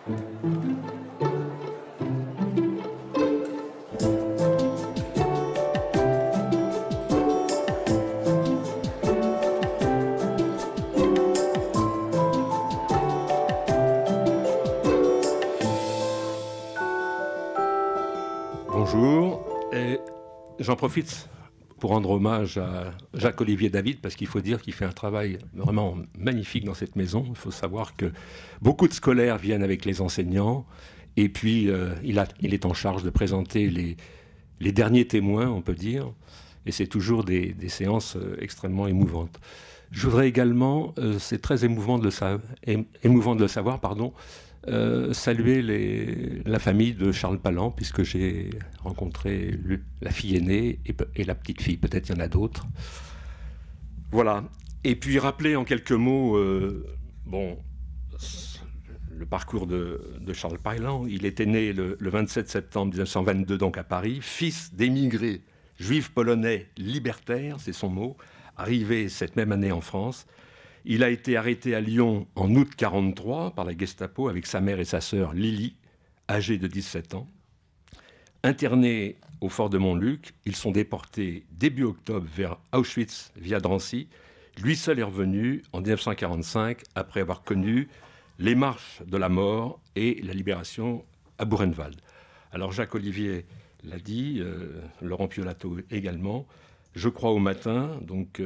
Bonjour, et j'en profite pour rendre hommage à Jacques-Olivier David, parce qu'il faut dire qu'il fait un travail vraiment magnifique dans cette maison. Il faut savoir que beaucoup de scolaires viennent avec les enseignants, et puis il est en charge de présenter les derniers témoins, on peut dire, et c'est toujours des séances extrêmement émouvantes. Je voudrais également, c'est très émouvant de le savoir, pardon, saluer la famille de Charles Palan, puisque j'ai rencontré la fille aînée et la petite fille. Peut-être il y en a d'autres. Voilà. Et puis rappeler en quelques mots le parcours de Charles Palan. Il était né le 27 septembre 1922, donc à Paris, fils d'émigrés juifs polonais libertaires, c'est son mot, arrivé cette même année en France. Il a été arrêté à Lyon en août 1943 par la Gestapo avec sa mère et sa sœur Lily, âgée de 17 ans. Internés au fort de Montluc, ils sont déportés début octobre vers Auschwitz via Drancy. Lui seul est revenu en 1945 après avoir connu les marches de la mort et la libération à Buchenwald. Alors Jacques-Olivier l'a dit, Laurent Piolato également. Je crois au matin, donc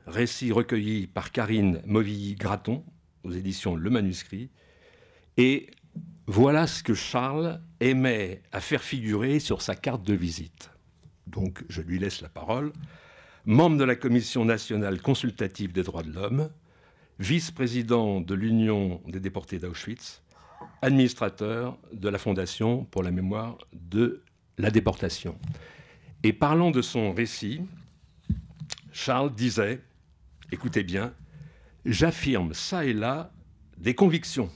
récit recueilli par Karine Movilly-Graton aux éditions Le Manuscrit. Et voilà ce que Charles aimait à faire figurer sur sa carte de visite. Donc je lui laisse la parole. Membre de la Commission nationale consultative des droits de l'homme, vice-président de l'Union des déportés d'Auschwitz, administrateur de la Fondation pour la mémoire de la déportation. Et parlant de son récit, Charles disait, écoutez bien, « J'affirme ça et là des convictions.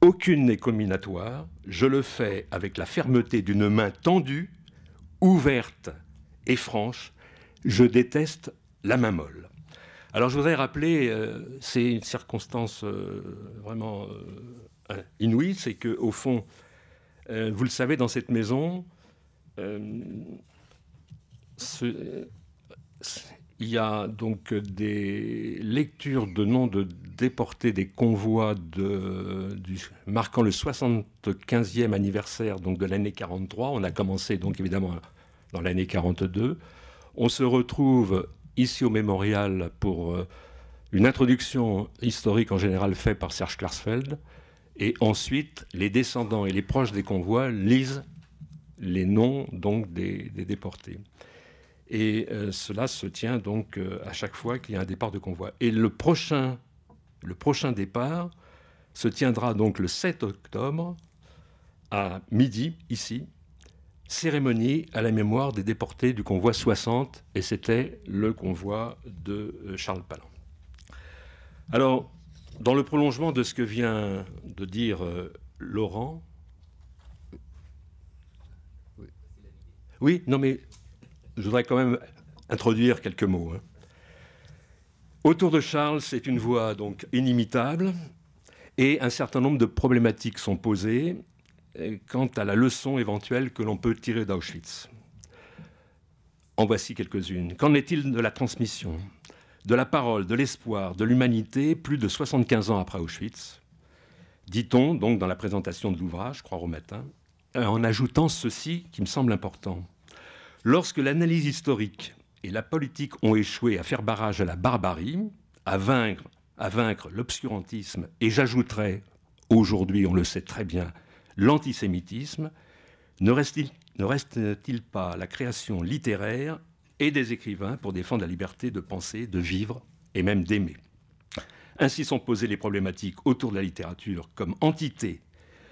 Aucune n'est combinatoire. Je le fais avec la fermeté d'une main tendue, ouverte et franche. Je déteste la main molle. » Alors je voudrais rappeler, c'est une circonstance vraiment inouïe, c'est qu'au fond, vous le savez, dans cette maison, il y a donc des lectures de noms de déportés des convois marquant le 75e anniversaire donc de l'année 43. On a commencé donc évidemment dans l'année 42. On se retrouve ici au mémorial pour une introduction historique en général faite par Serge Klarsfeld. Et ensuite, les descendants et les proches des convois lisent les noms donc des déportés. Et cela se tient donc à chaque fois qu'il y a un départ de convoi. Et le prochain départ se tiendra donc le 7 octobre à midi, ici, cérémonie à la mémoire des déportés du convoi 60, et c'était le convoi de Charles Palan. Alors, dans le prolongement de ce que vient de dire Laurent... Oui, non mais... Je voudrais quand même introduire quelques mots. Autour de Charles, c'est une voix donc inimitable et un certain nombre de problématiques sont posées quant à la leçon éventuelle que l'on peut tirer d'Auschwitz. En voici quelques-unes. Qu'en est-il de la transmission, de la parole, de l'espoir, de l'humanité, plus de 75 ans après Auschwitz? Dit-on donc dans la présentation de l'ouvrage, Croire au matin, en ajoutant ceci qui me semble important. Lorsque l'analyse historique et la politique ont échoué à faire barrage à la barbarie, à vaincre l'obscurantisme, et j'ajouterais, aujourd'hui, on le sait très bien, l'antisémitisme, ne reste-t-il pas la création littéraire et des écrivains pour défendre la liberté de penser, de vivre et même d'aimer? Ainsi sont posées les problématiques autour de la littérature comme entité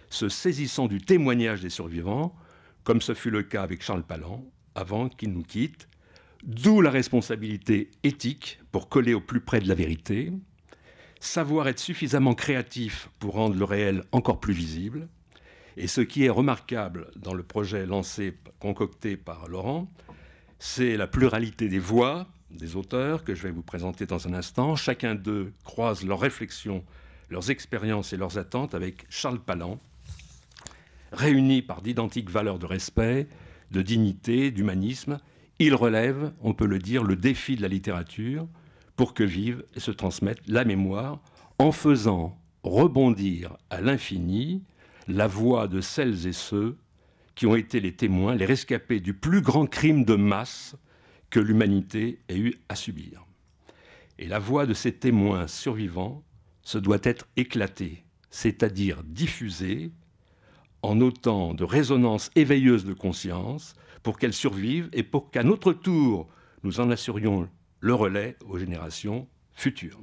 se saisissant du témoignage des survivants, comme ce fut le cas avec Charles Palan, avant qu'il nous quitte, d'où la responsabilité éthique pour coller au plus près de la vérité, savoir être suffisamment créatif pour rendre le réel encore plus visible. Et ce qui est remarquable dans le projet concocté par Laurent, c'est la pluralité des voix, des auteurs, que je vais vous présenter dans un instant. Chacun d'eux croise leurs réflexions leurs expériences et leurs attentes avec Charles Palland, réunis par d'identiques valeurs de respect, de dignité, d'humanisme. Ils relèvent, on peut le dire, le défi de la littérature pour que vive et se transmette la mémoire en faisant rebondir à l'infini la voix de celles et ceux qui ont été les témoins, les rescapés du plus grand crime de masse que l'humanité ait eu à subir. Et la voix de ces témoins survivants se doit être éclatée, c'est-à-dire diffusée en autant de résonances éveilleuses de conscience pour qu'elles survivent et pour qu'à notre tour, nous en assurions le relais aux générations futures.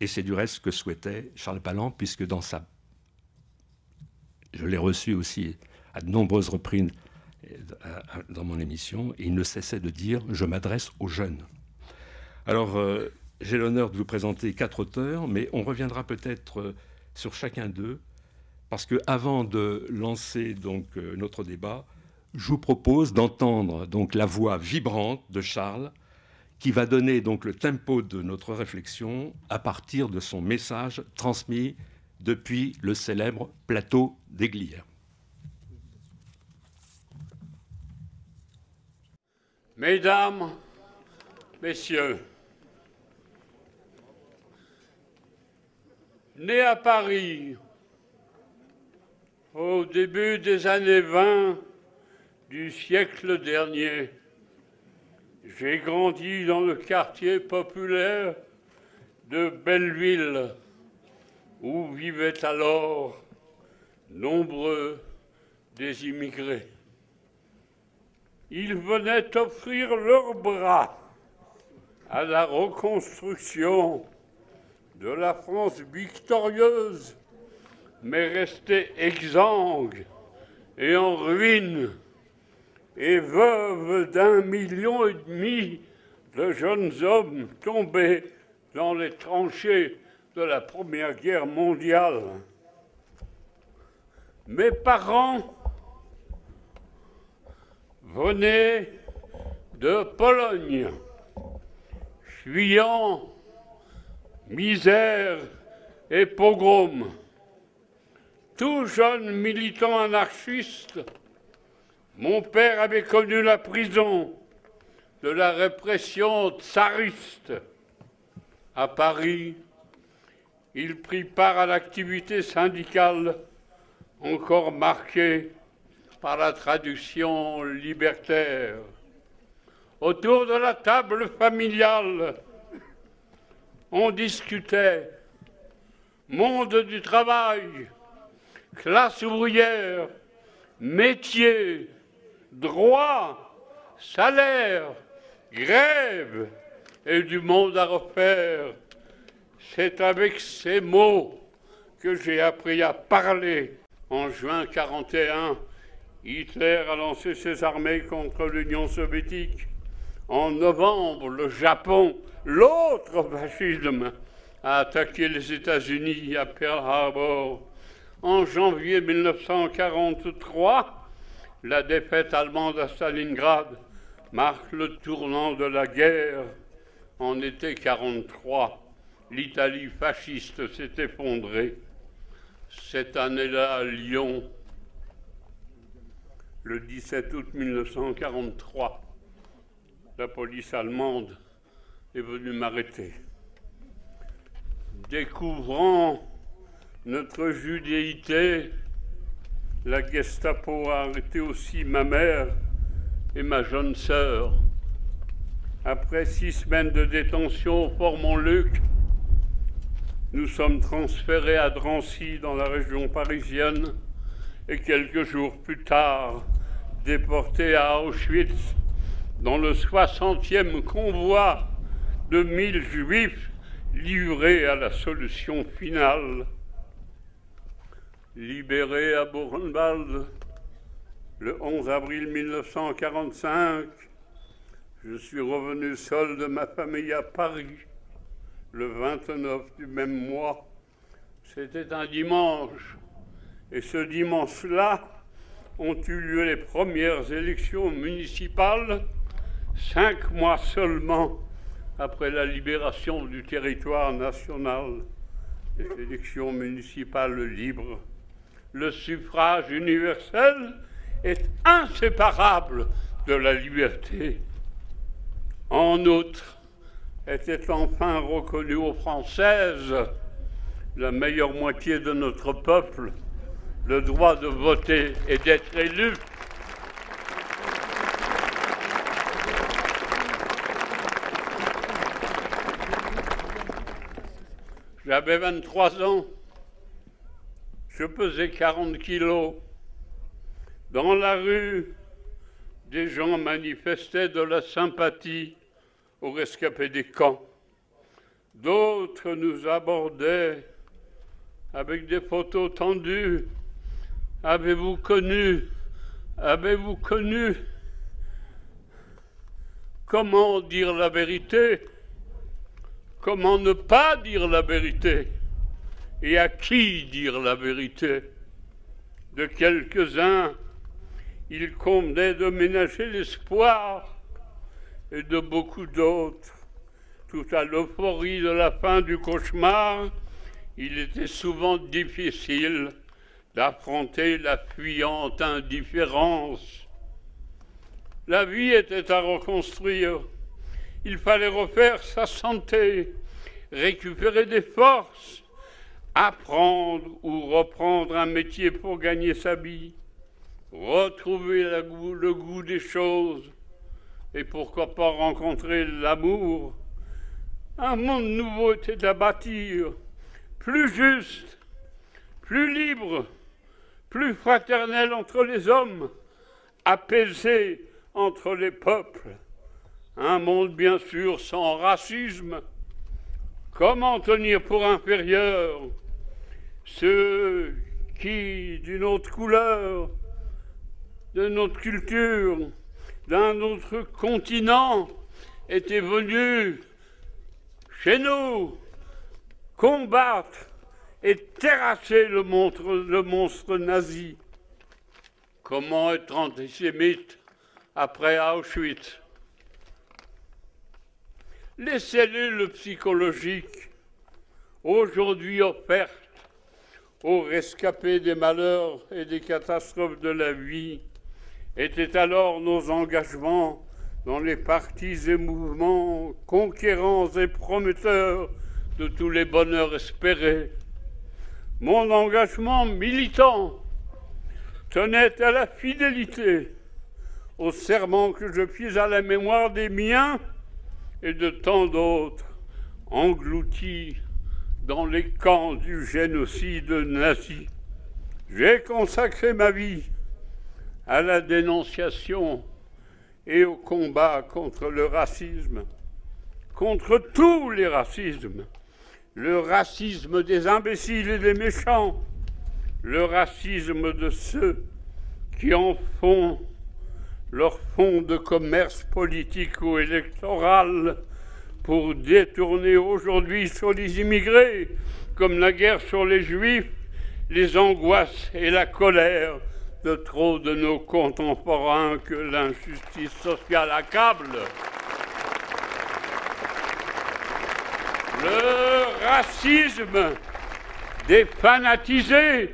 Et c'est du reste ce que souhaitait Charles Palland, puisque je l'ai reçu aussi à de nombreuses reprises dans mon émission, et il ne cessait de dire « je m'adresse aux jeunes ». Alors, j'ai l'honneur de vous présenter 4 auteurs, mais on reviendra peut-être sur chacun d'eux, parce qu'avant de lancer donc, notre débat, je vous propose d'entendre donc, la voix vibrante de Charles, qui va donner donc, le tempo de notre réflexion à partir de son message transmis depuis le célèbre plateau d'Eyglières. Mesdames, Messieurs, né à Paris au début des années 20 du siècle dernier, j'ai grandi dans le quartier populaire de Belleville, où vivaient alors nombreux des immigrés. Ils venaient offrir leurs bras à la reconstruction de la France victorieuse, mais restée exsangue et en ruine, et veuve d'1,5 million de jeunes hommes tombés dans les tranchées de la Première Guerre mondiale. Mes parents venaient de Pologne, fuyant misère et pogrom. Tout jeune militant anarchiste, mon père avait connu la prison de la répression tsariste. À Paris, il prit part à l'activité syndicale encore marquée par la tradition libertaire. Autour de la table familiale, on discutait monde du travail, classe ouvrière, métier, droit, salaire, grève et du monde à refaire. C'est avec ces mots que j'ai appris à parler. En juin 1941, Hitler a lancé ses armées contre l'Union soviétique. En novembre, le Japon, l'autre fascisme, a attaqué les États-Unis à Pearl Harbor. En janvier 1943, la défaite allemande à Stalingrad marque le tournant de la guerre. En été 1943, l'Italie fasciste s'est effondrée. Cette année-là, à Lyon, le 17 août 1943, la police allemande est venue m'arrêter. Découvrant notre judéité, la Gestapo a arrêté aussi ma mère et ma jeune sœur. Après 6 semaines de détention au Fort Montluc, nous sommes transférés à Drancy, dans la région parisienne, et quelques jours plus tard, déportés à Auschwitz, dans le 60e convoi de 1000 juifs livrés à la solution finale. Libéré à Buchenwald le 11 avril 1945, je suis revenu seul de ma famille à Paris le 29 du même mois. C'était un dimanche, et ce dimanche-là ont eu lieu les premières élections municipales, 5 mois seulement après la libération du territoire national. les élections municipales libres, le suffrage universel est inséparable de la liberté. En outre, était enfin reconnue aux Françaises, la meilleure moitié de notre peuple, le droit de voter et d'être élu. J'avais 23 ans, je pesais 40 kilos. Dans la rue, des gens manifestaient de la sympathie aux rescapés des camps. D'autres nous abordaient avec des photos tendues. Avez-vous connu? Avez-vous connu? Comment dire la vérité? Comment ne pas dire la vérité? Et à qui dire la vérité? De quelques-uns, il convenait de ménager l'espoir, et de beaucoup d'autres, tout à l'euphorie de la fin du cauchemar, il était souvent difficile d'affronter la fuyante indifférence. La vie était à reconstruire. Il fallait refaire sa santé, récupérer des forces, apprendre ou reprendre un métier pour gagner sa vie, retrouver le goût des choses et pourquoi pas rencontrer l'amour. Un monde nouveau était à bâtir, plus juste, plus libre, plus fraternel entre les hommes, apaisé entre les peuples. Un monde bien sûr sans racisme. Comment tenir pour inférieurs ceux qui, d'une autre couleur, de notre culture, d'un autre continent, étaient venus chez nous combattre et terrasser le monstre nazi? Comment être antisémite après Auschwitz? Les cellules psychologiques, aujourd'hui offertes aux rescapés des malheurs et des catastrophes de la vie, étaient alors nos engagements dans les partis et mouvements conquérants et prometteurs de tous les bonheurs espérés. Mon engagement militant tenait à la fidélité, au serment que je fis à la mémoire des miens et de tant d'autres engloutis dans les camps du génocide nazi. J'ai consacré ma vie à la dénonciation et au combat contre le racisme, contre tous les racismes, le racisme des imbéciles et des méchants, le racisme de ceux qui en font leur fonds de commerce politique ou électoral pour détourner aujourd'hui sur les immigrés, comme la guerre sur les juifs, les angoisses et la colère de trop de nos contemporains que l'injustice sociale accable. Le racisme des fanatisés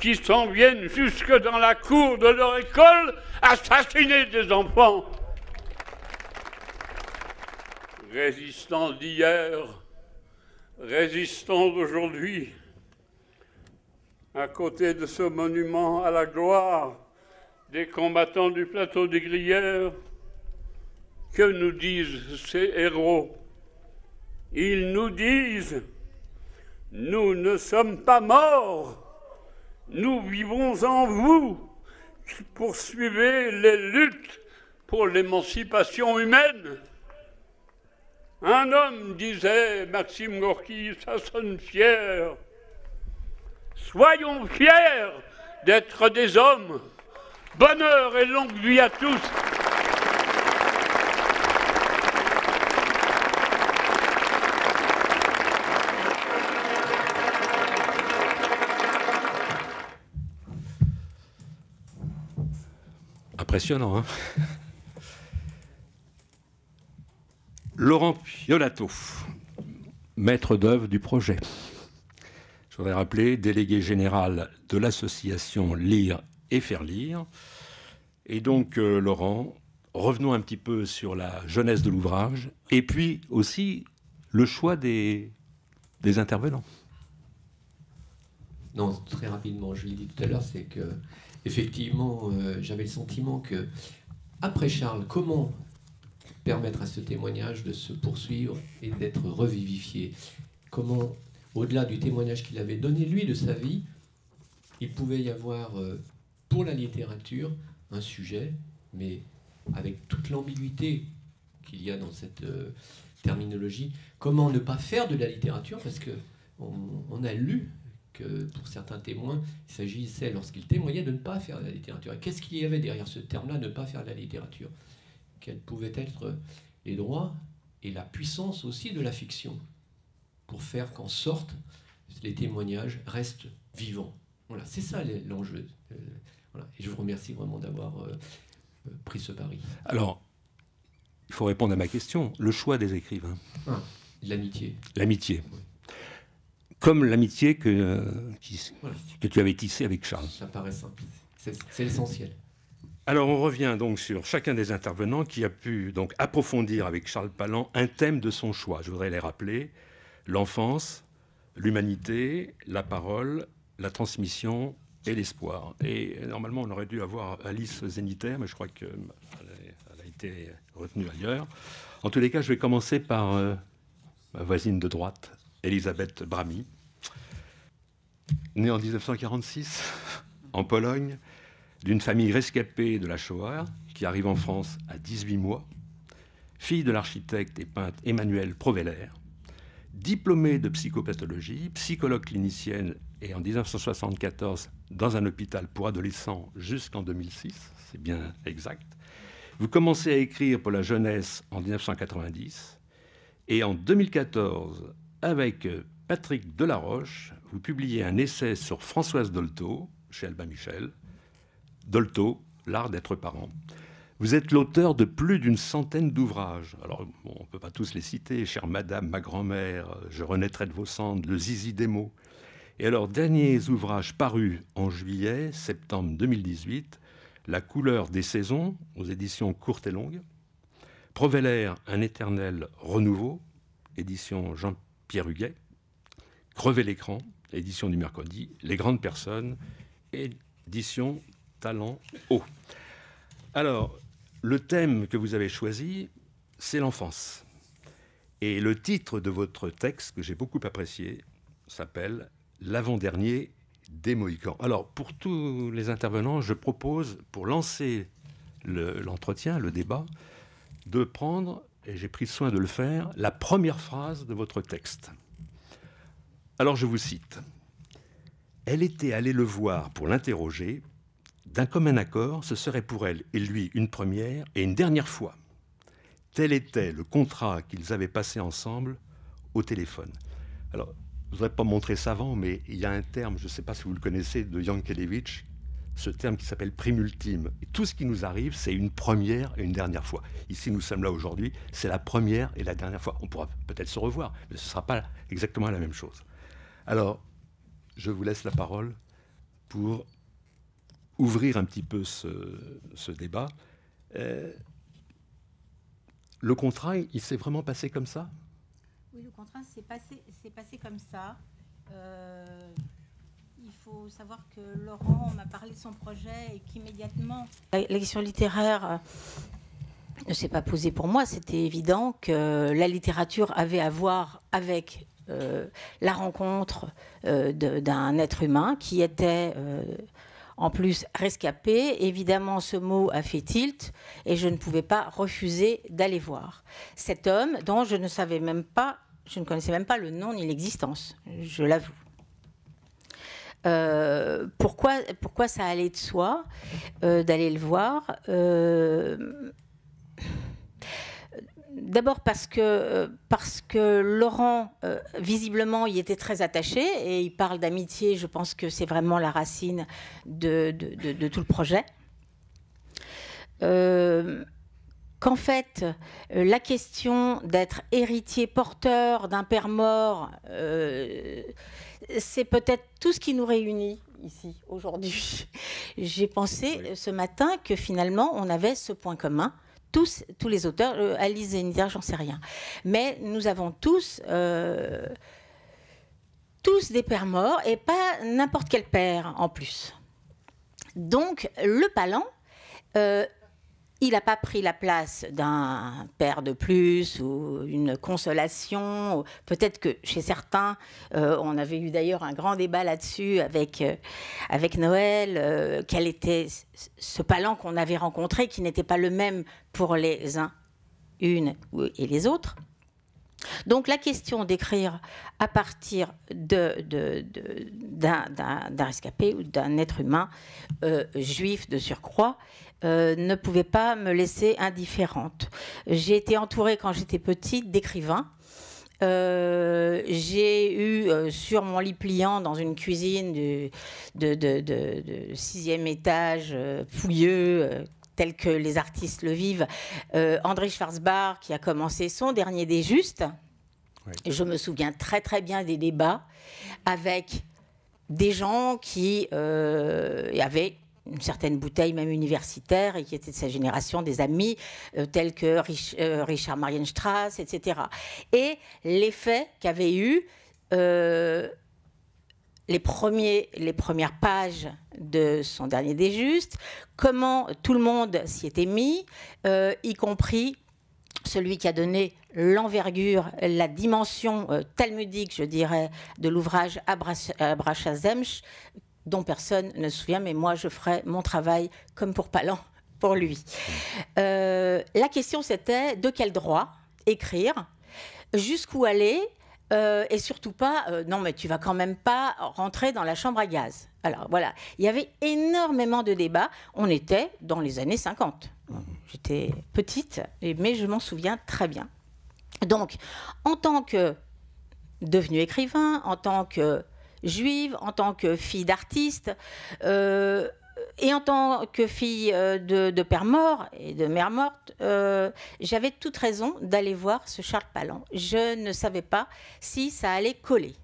qui s'en viennent jusque dans la cour de leur école assassiner des enfants. Résistants d'hier, résistants d'aujourd'hui, à côté de ce monument à la gloire des combattants du plateau des Glières, que nous disent ces héros? Ils nous disent: nous ne sommes pas morts, nous vivons en vous, qui poursuivez les luttes pour l'émancipation humaine. Un homme disait, Maxime Gorky, ça sonne fier. Soyons fiers d'être des hommes. Bonheur et longue vie à tous. Impressionnant, hein? Laurent Piolato, maître d'œuvre du projet. voudrais rappeler, délégué général de l'association Lire et Faire Lire. Et donc, Laurent, revenons un petit peu sur la jeunesse de l'ouvrage, et puis aussi le choix des intervenants. Non, très rapidement, je l'ai dit tout à l'heure, c'est que effectivement, j'avais le sentiment que, après Charles, comment permettre à ce témoignage de se poursuivre et d'être revivifié? Comment, au-delà du témoignage qu'il avait donné, lui, de sa vie, il pouvait y avoir, pour la littérature, un sujet, mais avec toute l'ambiguïté qu'il y a dans cette terminologie. Comment ne pas faire de la littérature? Parce qu'on a lu que pour certains témoins, il s'agissait, lorsqu'ils témoignaient, de ne pas faire de la littérature. Et qu'est-ce qu'il y avait derrière ce terme-là, ne pas faire de la littérature? Quels pouvaient être les droits et la puissance aussi de la fiction pour faire qu'en sorte, les témoignages restent vivants. Voilà, c'est ça l'enjeu. Voilà. Et je vous remercie vraiment d'avoir pris ce pari. Alors, il faut répondre à ma question. Le choix des écrivains. L'amitié. L'amitié. Oui. Comme l'amitié que tu avais tissée avec Charles. Ça paraît simple. C'est l'essentiel. Alors, on revient donc sur chacun des intervenants qui a pu donc approfondir avec Charles Palland un thème de son choix. Je voudrais les rappeler: l'enfance, l'humanité, la parole, la transmission et l'espoir. Et normalement, on aurait dû avoir Alice Zénitaire, mais je crois qu'elle a été retenue ailleurs. En tous les cas, je vais commencer par ma voisine de droite, Elisabeth Bramy, née en 1946 en Pologne, d'une famille rescapée de la Shoah, qui arrive en France à 18 mois, fille de l'architecte et peintre Emmanuel Proveller, diplômée de psychopathologie, psychologue clinicienne, et en 1974 dans un hôpital pour adolescents jusqu'en 2006, c'est bien exact. Vous commencez à écrire pour la jeunesse en 1990, et en 2014, avec Patrick Delaroche, vous publiez un essai sur Françoise Dolto, chez Albin Michel. Dolto, l'art d'être parent. Vous êtes l'auteur de plus d'une centaine d'ouvrages. Alors, bon, on ne peut pas tous les citer. Chère Madame, ma grand-mère, Je renaîtrai de vos cendres, Le zizi des mots. Et alors, derniers ouvrages parus en juillet, septembre 2018, La couleur des saisons, aux éditions Courtes et Longues. Proveller, un éternel renouveau, édition Jean-Pierre Huguet. Crever l'écran, édition du mercredi. Les grandes personnes, édition Talent haut. Alors, le thème que vous avez choisi, c'est l'enfance. Et le titre de votre texte, que j'ai beaucoup apprécié, s'appelle « L'avant-dernier des Mohicans ». Alors, pour tous les intervenants, je propose, pour lancer l'entretien, le débat, de prendre, et j'ai pris soin de le faire, la première phrase de votre texte. Alors, je vous cite. « Elle était allée le voir pour l'interroger. D'un commun accord, ce serait pour elle et lui une première et une dernière fois. Tel était le contrat qu'ils avaient passé ensemble au téléphone. » Alors, je ne voudrais pas montrer savant, mais il y a un terme, je ne sais pas si vous le connaissez, de Yankelevitch, ce terme qui s'appelle prime ultime. Et tout ce qui nous arrive, c'est une première et une dernière fois. Ici, nous sommes là aujourd'hui, c'est la première et la dernière fois. On pourra peut-être se revoir, mais ce ne sera pas exactement la même chose. Alors, je vous laisse la parole pour ouvrir un petit peu ce débat. Le contrat, il s'est vraiment passé comme ça? Oui, le contrat s'est passé comme ça. Il faut savoir que Laurent m'a parlé de son projet et qu'immédiatement, la question littéraire ne s'est pas posée pour moi. C'était évident que la littérature avait à voir avec la rencontre d'un être humain qui était... en plus rescapé. Évidemment, ce mot a fait tilt et je ne pouvais pas refuser d'aller voir cet homme dont je ne connaissais même pas le nom ni l'existence, je l'avoue. Pourquoi ça allait de soi d'aller le voir? D'abord parce que Laurent, visiblement, y était très attaché et il parle d'amitié. Je pense que c'est vraiment la racine de tout le projet. qu'en fait, la question d'être héritier porteur d'un père mort, c'est peut-être tout ce qui nous réunit ici, aujourd'hui. J'ai pensé ce matin que finalement, on avait ce point commun. Tous les auteurs, Alice Zéniter, j'en sais rien. Mais nous avons tous des pères morts, et pas n'importe quel père en plus. Donc, le Palan, il n'a pas pris la place d'un père de plus ou une consolation. Peut-être que chez certains, on avait eu d'ailleurs un grand débat là-dessus avec Noël, quel était ce Palan qu'on avait rencontré, qui n'était pas le même pour les uns, et les autres. Donc la question d'écrire à partir d'un rescapé ou d'un être humain juif de surcroît ne pouvait pas me laisser indifférente. J'ai été entourée quand j'étais petite d'écrivains. J'ai eu sur mon lit pliant dans une cuisine de 6e étage fouilleux, tel que les artistes le vivent, André Schwarzbach, qui a commencé son dernier des Justes. Oui. Je me souviens très très bien des débats avec des gens qui avaient une certaine bouteille, même universitaire, et qui étaient de sa génération, des amis, tels que Richard Marienstrass, etc. Et l'effet qu'avaient eu les premières pages de son dernier des Justes, comment tout le monde s'y était mis, y compris celui qui a donné l'envergure, la dimension talmudique, je dirais, de l'ouvrage Abracha Zemsch, dont personne ne se souvient, mais moi je ferai mon travail comme pour Palan, pour lui. La question c'était de quel droit écrire, jusqu'où aller, et surtout pas, non mais tu vas quand même pas rentrer dans la chambre à gaz. Alors voilà, il y avait énormément de débats. On était dans les années 50. J'étais petite, mais je m'en souviens très bien. Donc, en tant que devenue écrivain, en tant que juive, en tant que fille d'artiste, et en tant que fille de père mort et de mère morte, j'avais toute raison d'aller voir ce Charles Palan. Je ne savais pas si ça allait coller.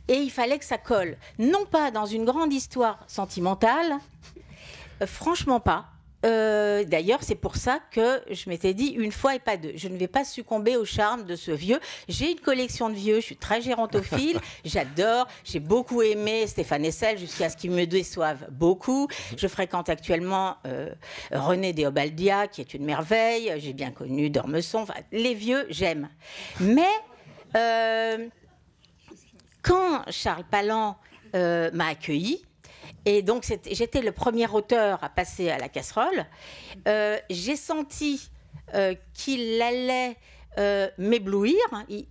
Et il fallait que ça colle. Non pas dans une grande histoire sentimentale, franchement pas. D'ailleurs, c'est pour ça que je m'étais dit une fois et pas deux. Je ne vais pas succomber au charme de ce vieux. J'ai une collection de vieux, je suis très gérontophile, j'adore, j'ai beaucoup aimé Stéphane Hessel jusqu'à ce qu'il me déçoive beaucoup. Je fréquente actuellement René Déobaldia, qui est une merveille. J'ai bien connu d'Ormesson. Enfin, les vieux, j'aime. Mais quand Charles Palan m'a accueillie, et donc, j'étais le premier auteur à passer à la casserole. J'ai senti qu'il allait m'éblouir.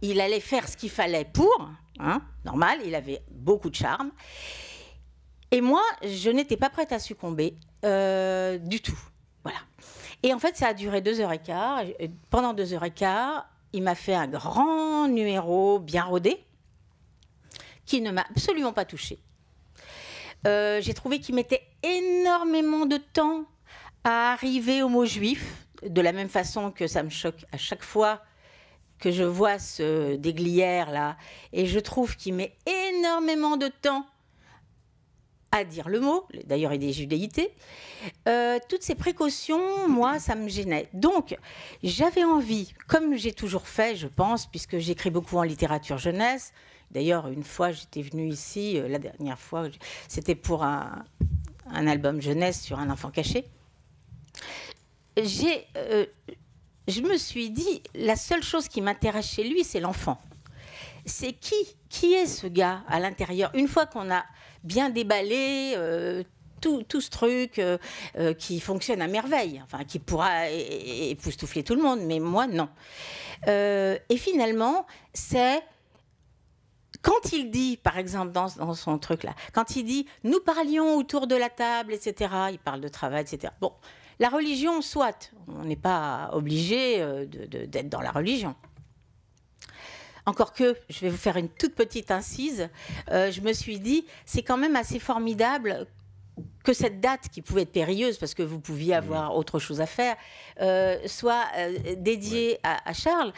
Il allait faire ce qu'il fallait pour. Hein, normal, il avait beaucoup de charme. Et moi, je n'étais pas prête à succomber du tout. Voilà. Et en fait, ça a duré 2h15. Pendant 2h15, il m'a fait un grand numéro bien rodé qui ne m'a absolument pas touchée. J'ai trouvé qu'il mettait énormément de temps à arriver au mot juif, de la même façon que ça me choque à chaque fois que je vois ce déglière-là. Et je trouve qu'il met énormément de temps à dire le mot, d'ailleurs il y a des judéités. Toutes ces précautions, moi, ça me gênait. Donc, j'avais envie, comme j'ai toujours fait, je pense, puisque j'écris beaucoup en littérature jeunesse. D'ailleurs, une fois, j'étais venue ici, la dernière fois, c'était pour un album jeunesse sur un enfant caché. Je me suis dit, la seule chose qui m'intéresse chez lui, c'est l'enfant. C'est qui est ce gars à l'intérieur? Une fois qu'on a bien déballé tout ce truc qui fonctionne à merveille, enfin, qui pourra époustoufler tout le monde, mais moi, non. Et finalement, c'est... Quand il dit, par exemple, dans son truc-là, quand il dit « nous parlions autour de la table », etc., il parle de travail, etc. Bon, la religion, soit, on n'est pas obligé d'être dans la religion. Encore que, je vais vous faire une toute petite incise, je me suis dit, c'est quand même assez formidable que cette date, qui pouvait être périlleuse parce que vous pouviez avoir autre chose à faire, soit dédiée à Charles.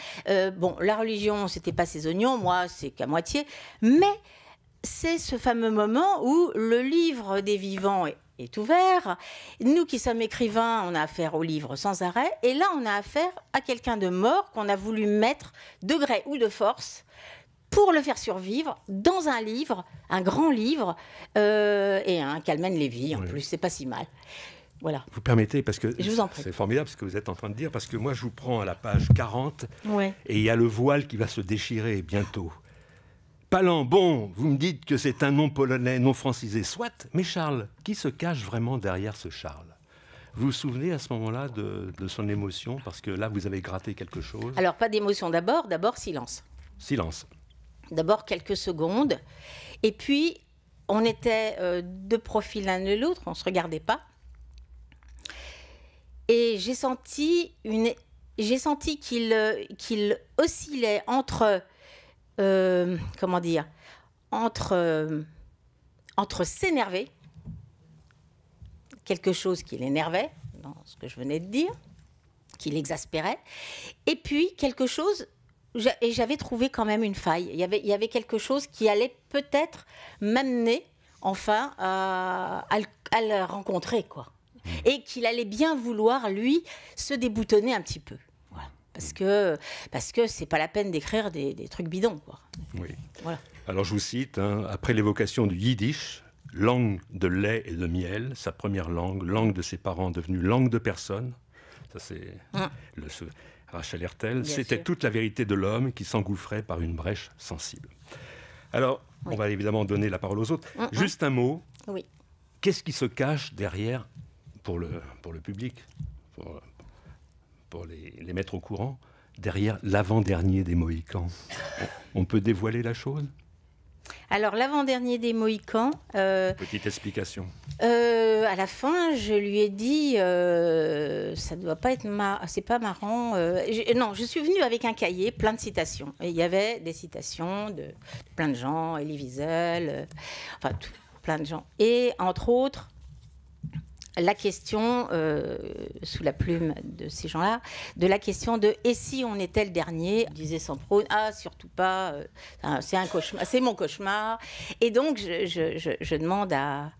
Bon, la religion, c'était pas ses oignons, moi, c'est qu'à moitié. Mais c'est ce fameux moment où le livre des vivants est ouvert. Nous qui sommes écrivains, on a affaire au livre sans arrêt. Et là, on a affaire à quelqu'un de mort qu'on a voulu mettre de gré ou de force pour le faire survivre dans un livre, un grand livre, et un Calmen Lévy en plus, c'est pas si mal. Voilà. Vous permettez, parce que je vous en prie. C'est formidable ce que vous êtes en train de dire, parce que moi je vous prends à la page 40, ouais. Et il y a le voile qui va se déchirer bientôt. Palan, bon, vous me dites que c'est un nom polonais non francisé, soit, mais Charles, qui se cache vraiment derrière ce Charles ? Vous vous souvenez à ce moment-là de son émotion, parce que là vous avez gratté quelque chose. Alors pas d'émotion d'abord silence. Silence. D'abord quelques secondes, et puis on était de profil l'un de l'autre, on ne se regardait pas. Et j'ai senti qu'il oscillait entre, comment dire, entre s'énerver, quelque chose qui l'énervait, dans ce que je venais de dire, qui l'exaspérait, et puis quelque chose. Et j'avais trouvé quand même une faille. Il y avait quelque chose qui allait peut-être m'amener enfin à le rencontrer, quoi. Et qu'il allait bien vouloir, lui, se déboutonner un petit peu. Voilà. Parce que c'est pas la peine d'écrire des trucs bidons, quoi. Oui. Voilà. Alors je vous cite, après l'évocation du yiddish, langue de lait et de miel, sa première langue de ses parents devenue langue de personne, ça c'est Rachel Hertel, c'était toute la vérité de l'homme qui s'engouffrait par une brèche sensible. Alors, on va évidemment donner la parole aux autres. Juste un mot. Oui. Qu'est-ce qui se cache derrière, pour le public, pour les mettre au courant, derrière l'avant-dernier des Mohicans ? On peut dévoiler la chose ? Alors, l'avant-dernier des Mohicans... Petite explication. À la fin, je lui ai dit, ça ne doit pas être c'est pas marrant. Non, je suis venue avec un cahier plein de citations. Et il y avait des citations de plein de gens, Elie Wiesel, plein de gens. Et entre autres, la question, sous la plume de ces gens-là, de la question de « et si on était le dernier ?» disait Samprone, « ah, surtout pas, c'est un cauchemar, c'est mon cauchemar. » Et donc, je demande à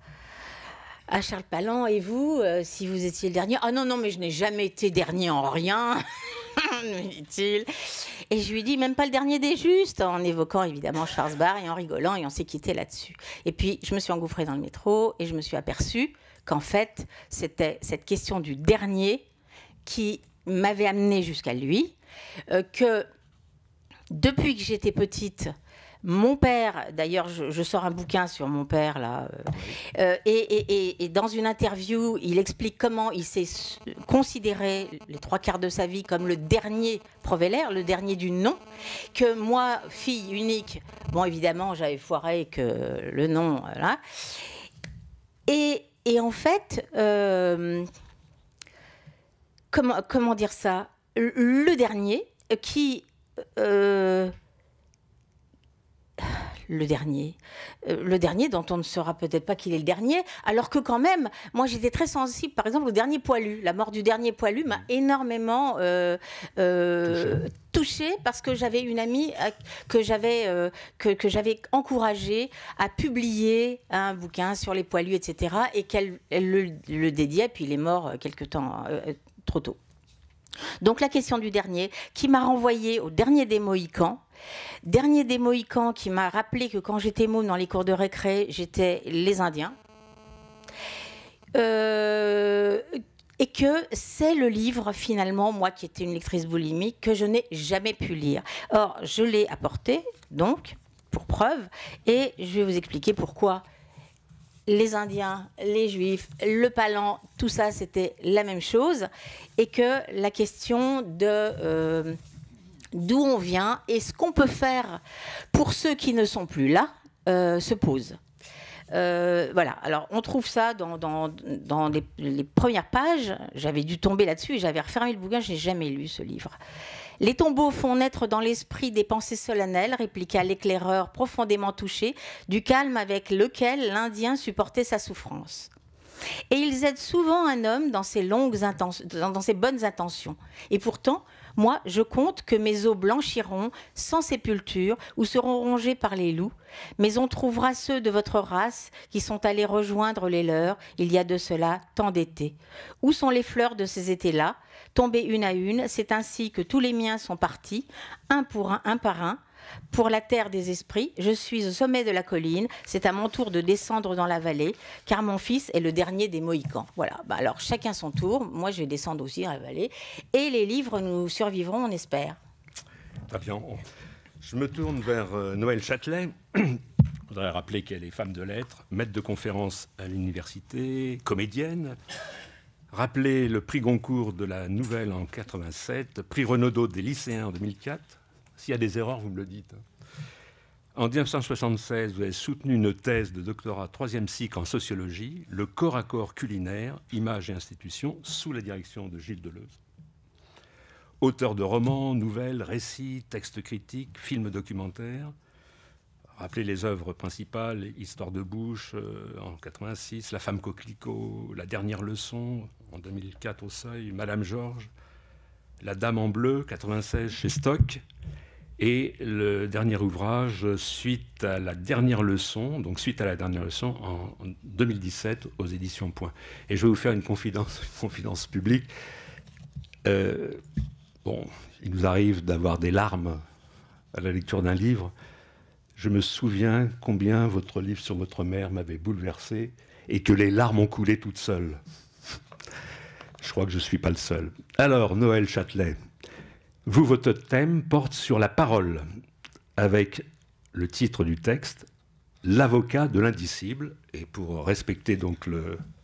Charles Palan, « et vous, si vous étiez le dernier ?»« Ah non, mais je n'ai jamais été dernier en rien, » me dit-il. Et je lui dis, même pas le dernier des justes, en évoquant évidemment Schwarzbach et en rigolant, et on s'est quitté là-dessus. Et puis, je me suis engouffrée dans le métro et je me suis aperçue qu'en fait, c'était cette question du dernier qui m'avait amenée jusqu'à lui, que depuis que j'étais petite, mon père, d'ailleurs, je sors un bouquin sur mon père, là, et dans une interview, il explique comment il s'est considéré les 3/4 de sa vie comme le dernier Proveller, le dernier du nom, que moi, fille unique, bon, évidemment, j'avais foiré que le nom, là. Et en fait, comment dire ça ? Le dernier qui... le dernier dont on ne saura peut-être pas qu'il est le dernier, alors que quand même, moi j'étais très sensible, par exemple, au dernier poilu. La mort du dernier poilu m'a énormément touchée parce que j'avais une amie que j'avais encouragée à publier un bouquin sur les poilus, etc., et qu'elle le dédiait, puis il est mort quelque temps trop tôt. Donc la question du dernier, qui m'a renvoyée au dernier des Mohicans. Dernier des Mohicans qui m'a rappelé que quand j'étais môme dans les cours de récré, j'étais les Indiens. Et que c'est le livre, finalement, moi qui étais une lectrice boulimique, que je n'ai jamais pu lire. Or, je l'ai apporté, donc, pour preuve, et je vais vous expliquer pourquoi. Les Indiens, les Juifs, le Palan, tout ça, c'était la même chose. Et que la question de d'où on vient et ce qu'on peut faire pour ceux qui ne sont plus là se pose. Voilà, alors on trouve ça dans les premières pages. J'avais dû tomber là-dessus et j'avais refermé le bouquin, je n'ai jamais lu ce livre. Les tombeaux font naître dans l'esprit des pensées solennelles, répliqua l'éclaireur profondément touché, du calme avec lequel l'Indien supportait sa souffrance. Et ils aident souvent un homme dans ses dans ses bonnes intentions. Et pourtant, moi, je compte que mes os blanchiront sans sépulture ou seront rongés par les loups, mais on trouvera ceux de votre race qui sont allés rejoindre les leurs il y a de cela tant d'étés. Où sont les fleurs de ces étés-là, tombées une à une? C'est ainsi que tous les miens sont partis, un par un. Pour la terre des esprits, je suis au sommet de la colline, c'est à mon tour de descendre dans la vallée, car mon fils est le dernier des Mohicans. Voilà, alors chacun son tour, moi je vais descendre aussi dans la vallée, et les livres nous survivront, on espère. Très bien. Je me tourne vers Noël Châtelet. Je voudrais rappeler qu'elle est femme de lettres, maître de conférences à l'université, comédienne. Rappeler le prix Goncourt de la nouvelle en 87, prix Renaudot des lycéens en 2004. S'il y a des erreurs, vous me le dites. En 1976, vous avez soutenu une thèse de doctorat 3e cycle en sociologie, le corps à corps culinaire, images et institutions, sous la direction de Gilles Deleuze. Auteur de romans, nouvelles, récits, textes critiques, films documentaires. Rappelez les œuvres principales, Histoire de bouche en 86, La femme coquelicot, La dernière leçon en 2004 au Seuil, Madame Georges, La dame en bleu, 96 chez Stock. Et le dernier ouvrage, suite à la dernière leçon, en 2017 aux éditions Point. Et je vais vous faire une confidence publique. Il nous arrive d'avoir des larmes à la lecture d'un livre. Je me souviens combien votre livre sur votre mère m'avait bouleversé et que les larmes ont coulé toutes seules. Je crois que je ne suis pas le seul. Alors, Noël Châtelet, vous, votre thème porte sur la parole, avec le titre du texte, L'avocat de l'indicible. Et pour respecter donc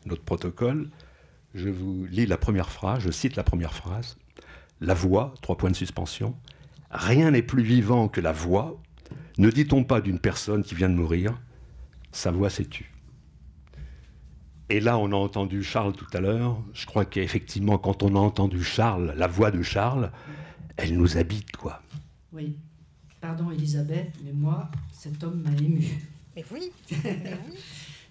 notre protocole, je vous lis la première phrase, je cite la première phrase. La voix, 3 points de suspension. Rien n'est plus vivant que la voix. Ne dit-on pas d'une personne qui vient de mourir, sa voix s'est tue. Et là, on a entendu Charles tout à l'heure. Je crois qu'effectivement, quand on a entendu Charles, la voix de Charles, elle nous habite, quoi. Oui. Pardon, Elisabeth, mais moi, cet homme m'a ému. Mais oui,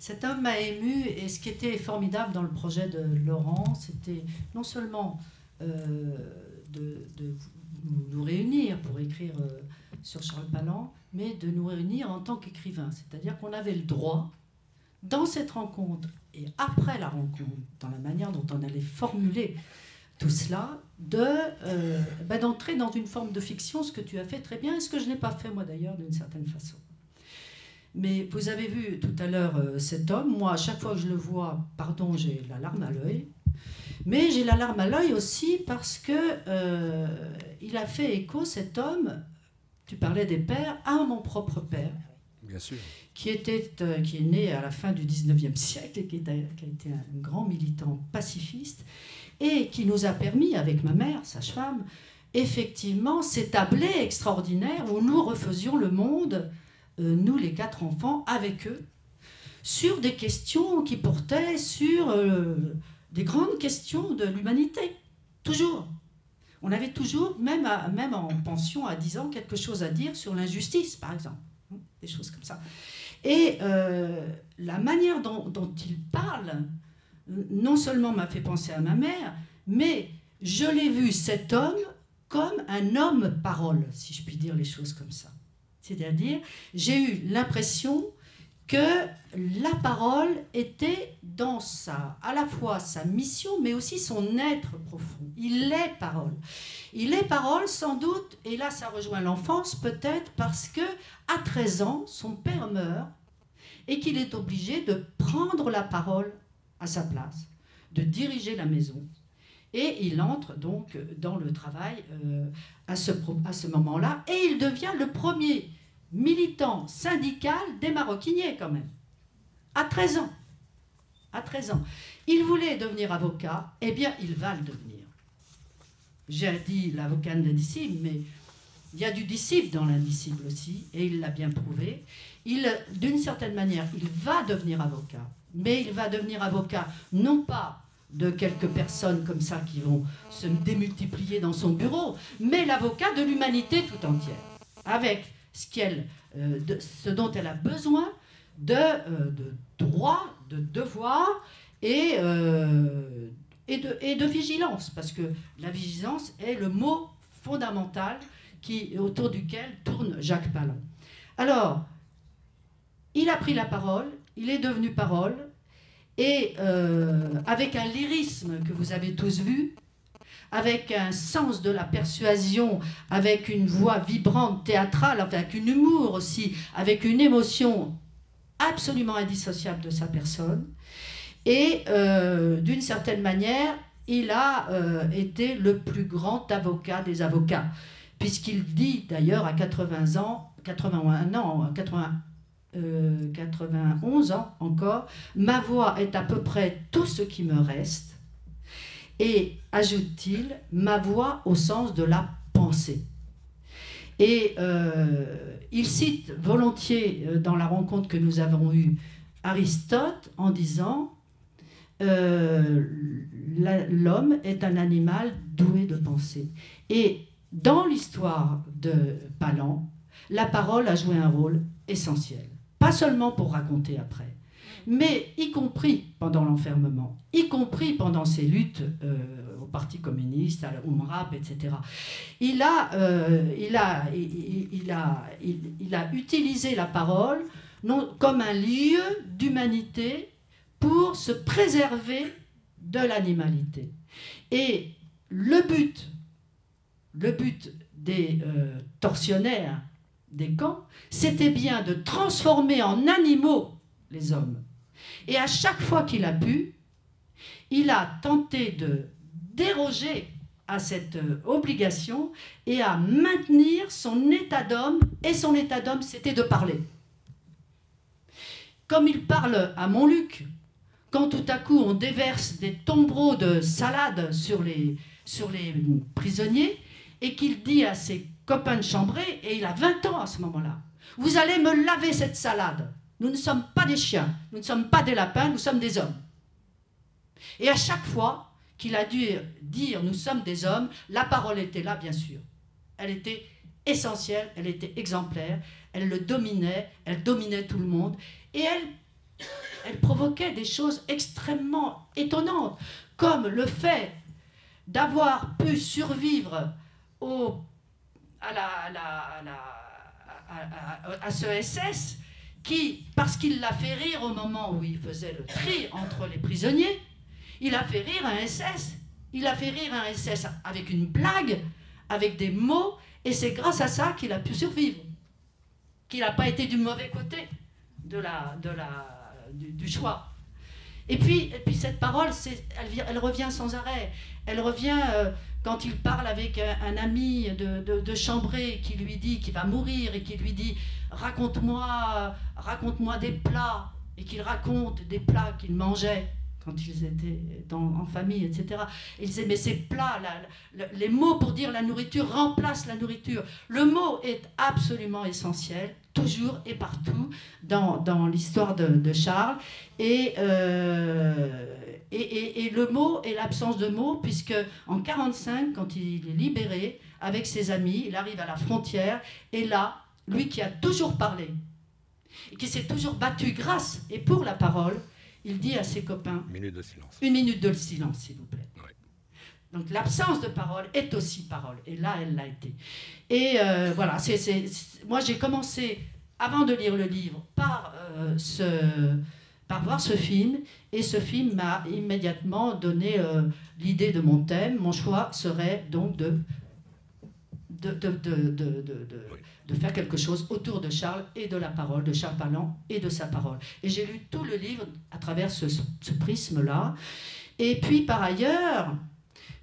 Cet homme m'a ému, et ce qui était formidable dans le projet de Laurent, c'était non seulement de nous réunir pour écrire sur Charles Palland, mais de nous réunir en tant qu'écrivains. C'est-à-dire qu'on avait le droit, dans cette rencontre et après la rencontre, dans la manière dont on allait formuler tout cela, d'entrer dans une forme de fiction, ce que tu as fait très bien, et ce que je n'ai pas fait moi d'ailleurs d'une certaine façon. Mais vous avez vu tout à l'heure cet homme, moi à chaque fois que je le vois, pardon, j'ai la larme à l'œil, mais j'ai la larme à l'œil aussi parce que il a fait écho, cet homme, tu parlais des pères, à mon propre père. Bien sûr. Qui est né à la fin du 19e siècle et qui a été un grand militant pacifiste et qui nous a permis, avec ma mère, sage-femme, effectivement, cet tablé extraordinaire où nous refaisions le monde, nous les 4 enfants, avec eux, sur des questions qui portaient sur des grandes questions de l'humanité. Toujours. On avait toujours, même en pension à 10 ans, quelque chose à dire sur l'injustice, par exemple. Des choses comme ça. Et la manière dont il parle, non seulement m'a fait penser à ma mère, mais je l'ai vu, cet homme, comme un homme-parole, si je puis dire les choses comme ça. C'est-à-dire, j'ai eu l'impression que la parole était dans à la fois sa mission, mais aussi son être profond. Il est parole. Il est parole sans doute, et là ça rejoint l'enfance peut-être, parce que à 13 ans, son père meurt et qu'il est obligé de prendre la parole à sa place, de diriger la maison. Et il entre donc dans le travail à ce moment-là, et il devient le premier militant syndical des maroquiniers quand même, à 13 ans. À 13 ans. Il voulait devenir avocat, eh bien il va le devenir. J'ai dit l'avocat de l'indicible, mais il y a du disciple dans l'indicible aussi, et il l'a bien prouvé. D'une certaine manière, il va devenir avocat, mais il va devenir avocat non pas de quelques personnes comme ça qui vont se démultiplier dans son bureau, mais l'avocat de l'humanité tout entière, avec ce dont elle a besoin de droits, de devoirs, et de vigilance, parce que la vigilance est le mot fondamental autour duquel tourne Jacques Pallon. Alors, il a pris la parole, il est devenu parole, et avec un lyrisme que vous avez tous vu, avec un sens de la persuasion, avec une voix vibrante, théâtrale, avec un humour aussi, avec une émotion absolument indissociable de sa personne. Et d'une certaine manière, il a été le plus grand avocat des avocats, puisqu'il dit d'ailleurs à 91 ans encore, « Ma voix est à peu près tout ce qui me reste ». Et, ajoute-t-il, ma voix au sens de la pensée. Et il cite volontiers dans la rencontre que nous avons eue Aristote en disant l'homme est un animal doué de pensée. Et dans l'histoire de Pallon, la parole a joué un rôle essentiel. Pas seulement pour raconter après, mais y compris pendant l'enfermement, y compris pendant ses luttes au Parti communiste, à l'UMRAP, etc. Il a utilisé la parole comme un lieu d'humanité pour se préserver de l'animalité. Et le but des tortionnaires des camps, c'était bien de transformer en animaux les hommes. Et à chaque fois qu'il a pu, il a tenté de déroger à cette obligation et à maintenir son état d'homme. Et son état d'homme, c'était de parler. Comme il parle à Montluc, quand tout à coup on déverse des tombereaux de salade sur les prisonniers, et qu'il dit à ses copains de chambrée, et il a 20 ans à ce moment-là, « Vous allez me laver cette salade. Nous ne sommes pas des chiens, nous ne sommes pas des lapins, nous sommes des hommes. » Et à chaque fois qu'il a dû dire « nous sommes des hommes », la parole était là, bien sûr. Elle était essentielle, elle était exemplaire, elle le dominait, elle dominait tout le monde, et elle provoquait des choses extrêmement étonnantes, comme le fait d'avoir pu survivre à ce SS qui, parce qu'il l'a fait rire au moment où il faisait le tri entre les prisonniers, il a fait rire un SS. Il a fait rire un SS avec une blague, avec des mots, et c'est grâce à ça qu'il a pu survivre. Qu'il n'a pas été du mauvais côté du choix. Et puis cette parole, elle revient sans arrêt. Elle revient quand il parle avec un ami de chambrée qui lui dit qu'il va mourir et qui lui dit « raconte-moi des plats » et qu'il raconte des plats qu'il mangeait quand ils étaient en famille, etc. Et il disait « mais ces plats, les mots pour dire la nourriture remplacent la nourriture ». Le mot est absolument essentiel, toujours et partout dans l'histoire de Charles. Et le mot et l'absence de mots, puisque en 1945, quand il est libéré, avec ses amis, il arrive à la frontière, et là, lui qui a toujours parlé, et qui s'est toujours battu grâce et pour la parole, il dit à ses copains... Une minute de silence. Une minute de silence, s'il vous plaît. Oui. Donc l'absence de parole est aussi parole, et là, elle l'a été. Et voilà, moi j'ai commencé, avant de lire le livre, par voir ce film, et ce film m'a immédiatement donné l'idée de mon thème. Mon choix serait donc de faire quelque chose autour de Charles et de la parole, de Charles Pallon et de sa parole. Et j'ai lu tout le livre à travers ce prisme-là. Et puis par ailleurs,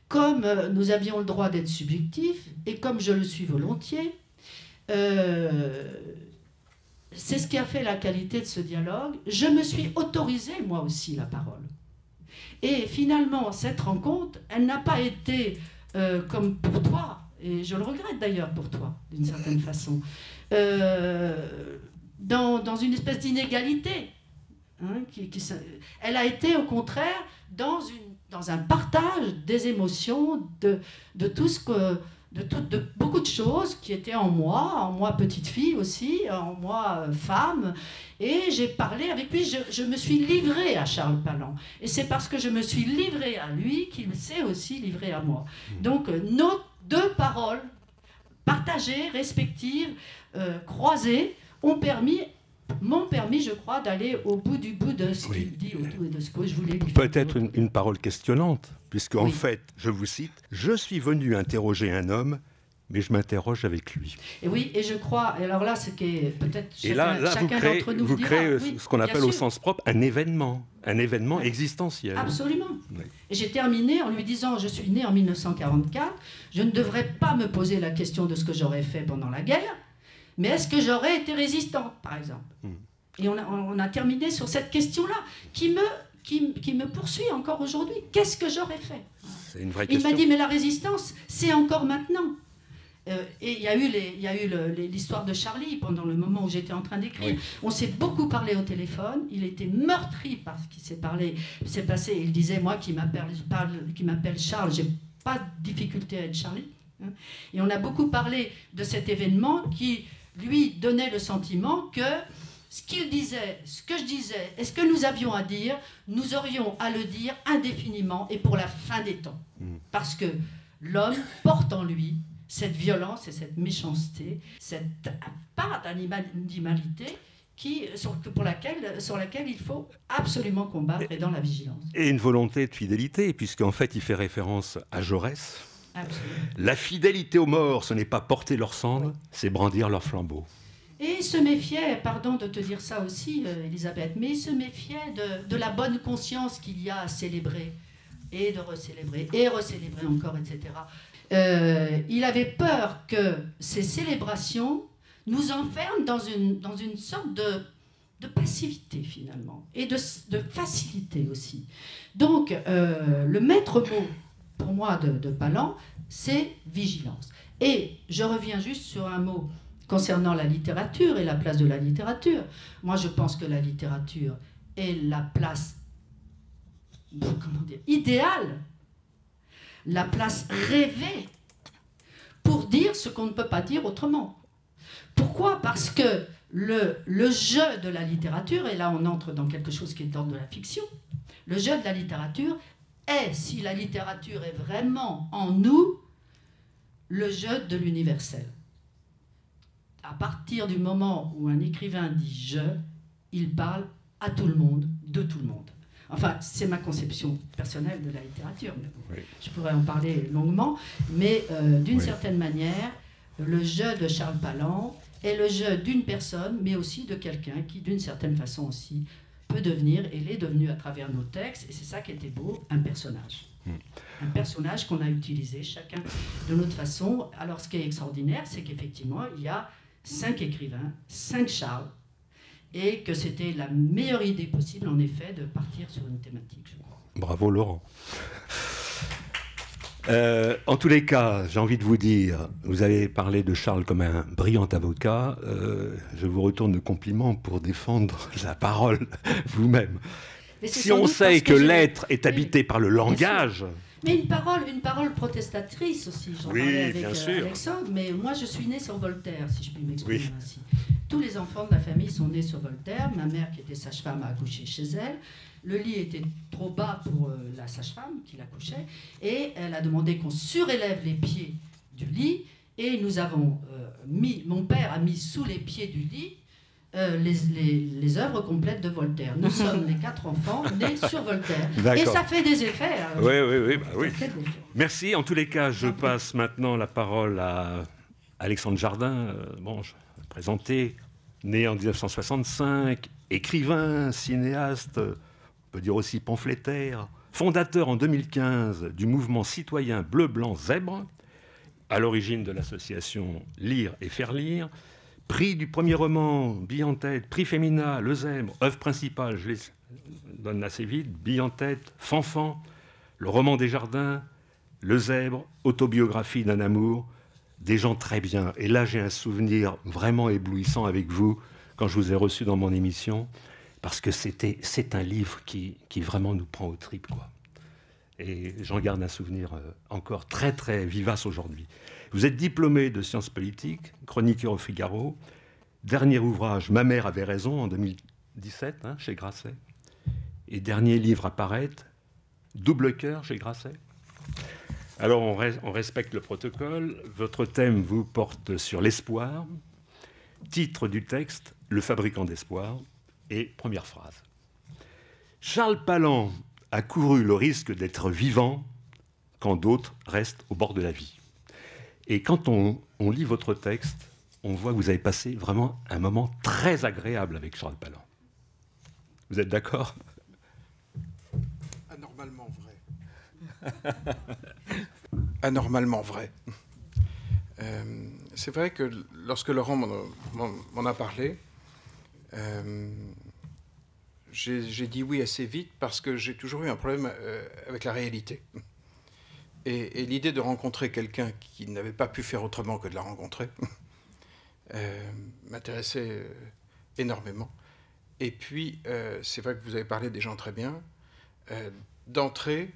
comme nous avions le droit d'être subjectifs, et comme je le suis volontiers, c'est ce qui a fait la qualité de ce dialogue. Je me suis autorisé, moi aussi, la parole. Et finalement, cette rencontre, elle n'a pas été comme pour toi, et je le regrette d'ailleurs pour toi, d'une certaine façon, dans une espèce d'inégalité. Hein, elle a été, au contraire, dans un partage des émotions, de tout ce que de beaucoup de choses qui étaient en moi petite fille aussi, en moi femme. Et j'ai parlé avec lui, je me suis livrée à Charles Palland. Et c'est parce que je me suis livrée à lui qu'il s'est aussi livré à moi. Donc nos deux paroles partagées, respectives, croisées, m'ont permis, je crois, d'aller au bout de ce qu'il dit autour de ce que je voulais lui faire. Peut-être une parole questionnante, puisque en fait, je vous cite, « Je suis venu interroger un homme, mais je m'interroge avec lui. » Et oui, et je crois, et alors là, ce qui est peut-être chacun d'entre nous vous dira, créez oui, ce qu'on appelle au sûr. sens propre un événement existentiel. Absolument. Oui. Et j'ai terminé en lui disant, je suis né en 1944, je ne devrais pas me poser la question de ce que j'aurais fait pendant la guerre, mais est-ce que j'aurais été résistante, par exemple? Et on a terminé sur cette question-là, qui me poursuit encore aujourd'hui. Qu'est-ce que j'aurais fait? C'est une vraie question. Il m'a dit, mais la résistance, c'est encore maintenant. Et il y a eu l'histoire de Charlie pendant le moment où j'étais en train d'écrire. Oui. On s'est beaucoup parlé au téléphone. Il était meurtri par ce qui s'est passé. Il disait, moi qui m'appelle Charles, j'ai pas de difficulté à être Charlie. Et on a beaucoup parlé de cet événement qui lui donnait le sentiment que ce qu'il disait, ce que je disais, et ce que nous avions à dire, nous aurions à le dire indéfiniment et pour la fin des temps. Parce que l'homme porte en lui cette violence et cette méchanceté, cette part d'animalité sur laquelle il faut absolument combattre et dans la vigilance. Et une volonté de fidélité, puisqu'en fait il fait référence à Jaurès. Absolument. La fidélité aux morts, ce n'est pas porter leur cendre, c'est brandir leur flambeau. Et il se méfiait, pardon de te dire ça aussi, Elisabeth, mais il se méfiait de la bonne conscience qu'il y a à célébrer, et de recélébrer, et recélébrer encore, etc. Il avait peur que ces célébrations nous enferment dans une sorte de passivité, finalement, et de facilité aussi. Donc, le maître mot, pour moi, de Palland, c'est vigilance. Et je reviens juste sur un mot concernant la littérature et la place de la littérature. Moi, je pense que la littérature est la place, idéale, la place rêvée pour dire ce qu'on ne peut pas dire autrement. Pourquoi ? Parce que le jeu de la littérature, et là on entre dans quelque chose qui est d'ordre de la fiction, le jeu de la littérature est, si la littérature est vraiment en nous, le jeu de l'universel. À partir du moment où un écrivain dit « je », il parle à tout le monde, de tout le monde. Enfin, c'est ma conception personnelle de la littérature. Oui. Je pourrais en parler longuement, mais d'une certaine manière, le jeu de Charles Palland est le jeu d'une personne, mais aussi de quelqu'un qui, d'une certaine façon aussi, peut devenir, et l'est devenu à travers nos textes, et c'est ça qui était beau, un personnage. Un personnage qu'on a utilisé chacun de notre façon. Alors, ce qui est extraordinaire, c'est qu'effectivement, il y a 5 écrivains, 5 Charles, et que c'était la meilleure idée possible, en effet, de partir sur une thématique, je crois. Bravo, Laurent. En tous les cas, j'ai envie de vous dire, vous avez parlé de Charles comme un brillant avocat. Je vous retourne le compliment pour défendre la parole vous-même. Si on sait que l'être est habité par le langage... Mais une parole protestatrice aussi, j'en parlais avec Alexandre, mais moi je suis née sur Voltaire, si je puis m'exprimer ainsi. Tous les enfants de la famille sont nés sur Voltaire, ma mère qui était sage-femme a accouché chez elle, le lit était trop bas pour la sage-femme qui l'accouchait, et elle a demandé qu'on surélève les pieds du lit, et nous avons mon père a mis sous les pieds du lit les œuvres complètes de Voltaire. Nous sommes les 4 enfants nés sur Voltaire. Et ça fait des effets. Oui. Merci. En tous les cas, je passe maintenant la parole à Alexandre Jardin. Je vais présenter, né en 1965, écrivain, cinéaste, on peut dire aussi pamphlétaire, fondateur en 2015 du mouvement citoyen Bleu, Blanc, Zèbre, à l'origine de l'association Lire et Faire Lire, prix du premier roman, Bille en tête, prix Femina, Le Zèbre, œuvre principale, je les donne assez vite, Bille en tête, Fanfan, le roman des Jardins, Le Zèbre, autobiographie d'un amour, des gens très bien. Et là, j'ai un souvenir vraiment éblouissant avec vous quand je vous ai reçu dans mon émission, parce que c'est un livre qui vraiment nous prend aux tripes, quoi. et j'en garde un souvenir encore très très vivace aujourd'hui. Vous êtes diplômé de sciences politiques, chroniqueur au Figaro, dernier ouvrage, Ma mère avait raison, en 2017, chez Grasset, et dernier livre à paraître, Double cœur chez Grasset. Alors on respecte le protocole, votre thème vous porte sur l'espoir, titre du texte, Le fabricant d'espoir, et première phrase. Charles Palland a couru le risque d'être vivant quand d'autres restent au bord de la vie. Et quand on lit votre texte, on voit que vous avez passé vraiment un moment très agréable avec Charles Palland. Vous êtes d'accord ? Anormalement vrai. Anormalement vrai. C'est vrai que lorsque Laurent m'en a parlé, j'ai dit oui assez vite parce que j'ai toujours eu un problème avec la réalité. Et l'idée de rencontrer quelqu'un qui n'avait pas pu faire autrement que de la rencontrer m'intéressait énormément. Et puis, c'est vrai que vous avez parlé des gens très bien. D'entrée,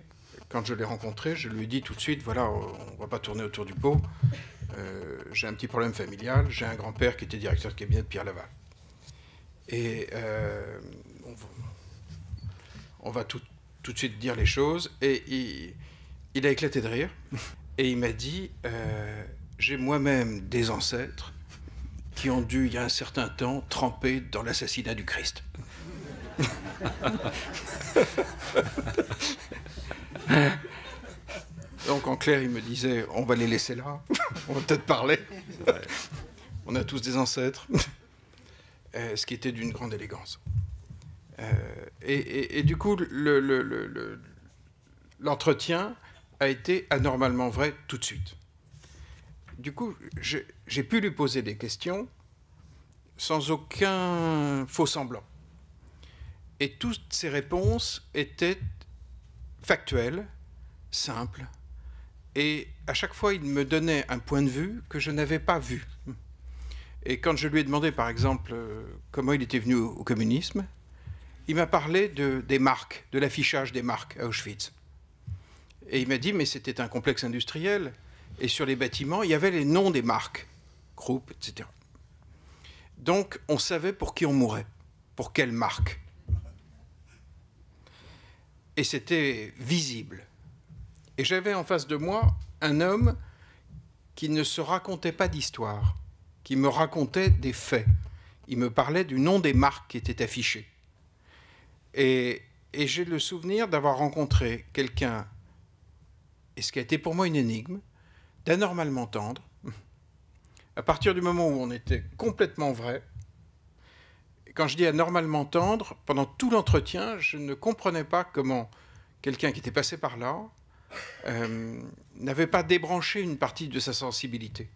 quand je l'ai rencontré, je lui ai dit tout de suite, voilà, on ne va pas tourner autour du pot. J'ai un petit problème familial. J'ai un grand-père qui était directeur de cabinet de Pierre Laval. Et on va tout de suite dire les choses. Et il a éclaté de rire. Et il m'a dit, j'ai moi-même des ancêtres qui ont dû, il y a un certain temps, tremper dans l'assassinat du Christ. Donc en clair, il me disait, on va les laisser là, on va peut-être parler. On a tous des ancêtres, ce qui était d'une grande élégance. Et du coup, l'entretien a été anormalement vrai tout de suite. Du coup, j'ai pu lui poser des questions sans aucun faux semblant. Et toutes ces réponses étaient factuelles, simples, et à chaque fois, il me donnait un point de vue que je n'avais pas vu. Et quand je lui ai demandé, par exemple, comment il était venu au communisme, il m'a parlé des marques, de l'affichage des marques à Auschwitz. Et il m'a dit, mais c'était un complexe industriel, et sur les bâtiments, il y avait les noms des marques, Krupp, etc. Donc, on savait pour qui on mourait, pour quelle marque. Et c'était visible. Et j'avais en face de moi un homme qui ne se racontait pas d'histoire, qui me racontait des faits. Il me parlait du nom des marques qui étaient affichées. Et j'ai le souvenir d'avoir rencontré quelqu'un, et ce qui a été pour moi une énigme, d'anormalement tendre, à partir du moment où on était complètement vrai. Quand je dis anormalement tendre, pendant tout l'entretien, je ne comprenais pas comment quelqu'un qui était passé par là n'avait pas débranché une partie de sa sensibilité,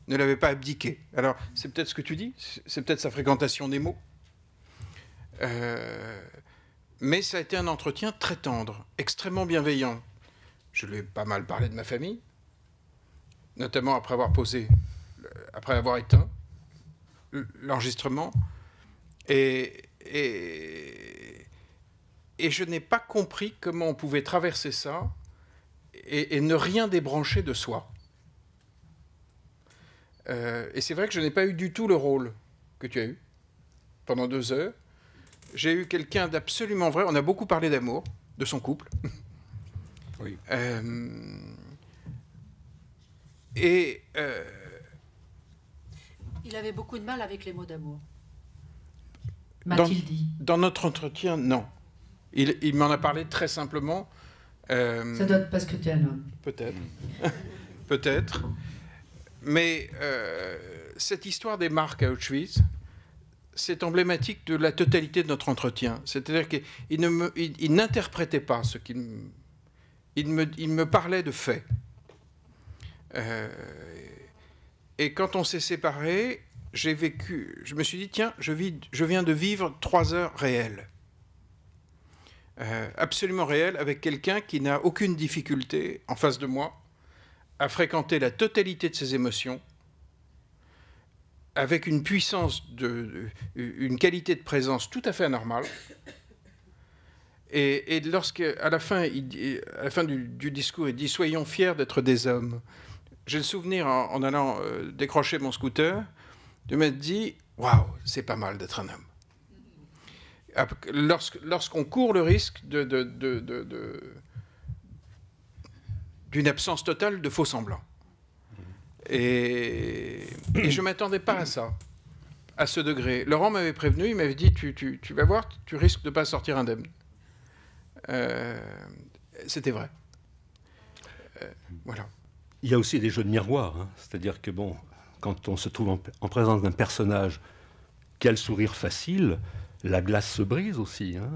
ne l'avait pas abdiqué. Alors, c'est peut-être ce que tu dis, c'est peut-être sa fréquentation des mots, mais ça a été un entretien très tendre, extrêmement bienveillant. Je lui ai pas mal parlé de ma famille, notamment après avoir éteint l'enregistrement, et je n'ai pas compris comment on pouvait traverser ça et ne rien débrancher de soi. Et c'est vrai que je n'ai pas eu du tout le rôle que tu as eu pendant 2 heures. J'ai eu quelqu'un d'absolument vrai. On a beaucoup parlé d'amour, de son couple. Oui. Il avait beaucoup de mal avec les mots d'amour. M'a-t-il dit. Dans notre entretien, non. Il m'en a parlé très simplement. Ça doit être parce que tu es un homme. Peut-être. Peut-être. Mais cette histoire des marques à Auschwitz, c'est emblématique de la totalité de notre entretien. C'est-à-dire qu'il n'interprétait pas ce qu'il me... Il me parlait de faits. Et quand on s'est séparés, je me suis dit, tiens, je viens de vivre 3 heures réelles. Absolument réelles, avec quelqu'un qui n'a aucune difficulté, en face de moi, à fréquenter la totalité de ses émotions, avec une puissance, une qualité de présence tout à fait anormale, Et lorsqu'à la fin, à la fin du discours, il dit « Soyons fiers d'être des hommes ». J'ai le souvenir, en allant décrocher mon scooter, de m'être dit « Waouh, c'est pas mal d'être un homme ». Lorsqu'on court le risque d'une absence totale de faux semblants. Et je ne m'attendais pas à ça, à ce degré. Laurent m'avait prévenu, il m'avait dit tu vas voir, tu risques de ne pas sortir indemne. C'était vrai. Voilà. Il y a aussi des jeux de miroir, hein. C'est-à-dire que bon, quand on se trouve en présence d'un personnage qui a le sourire facile, la glace se brise aussi, hein.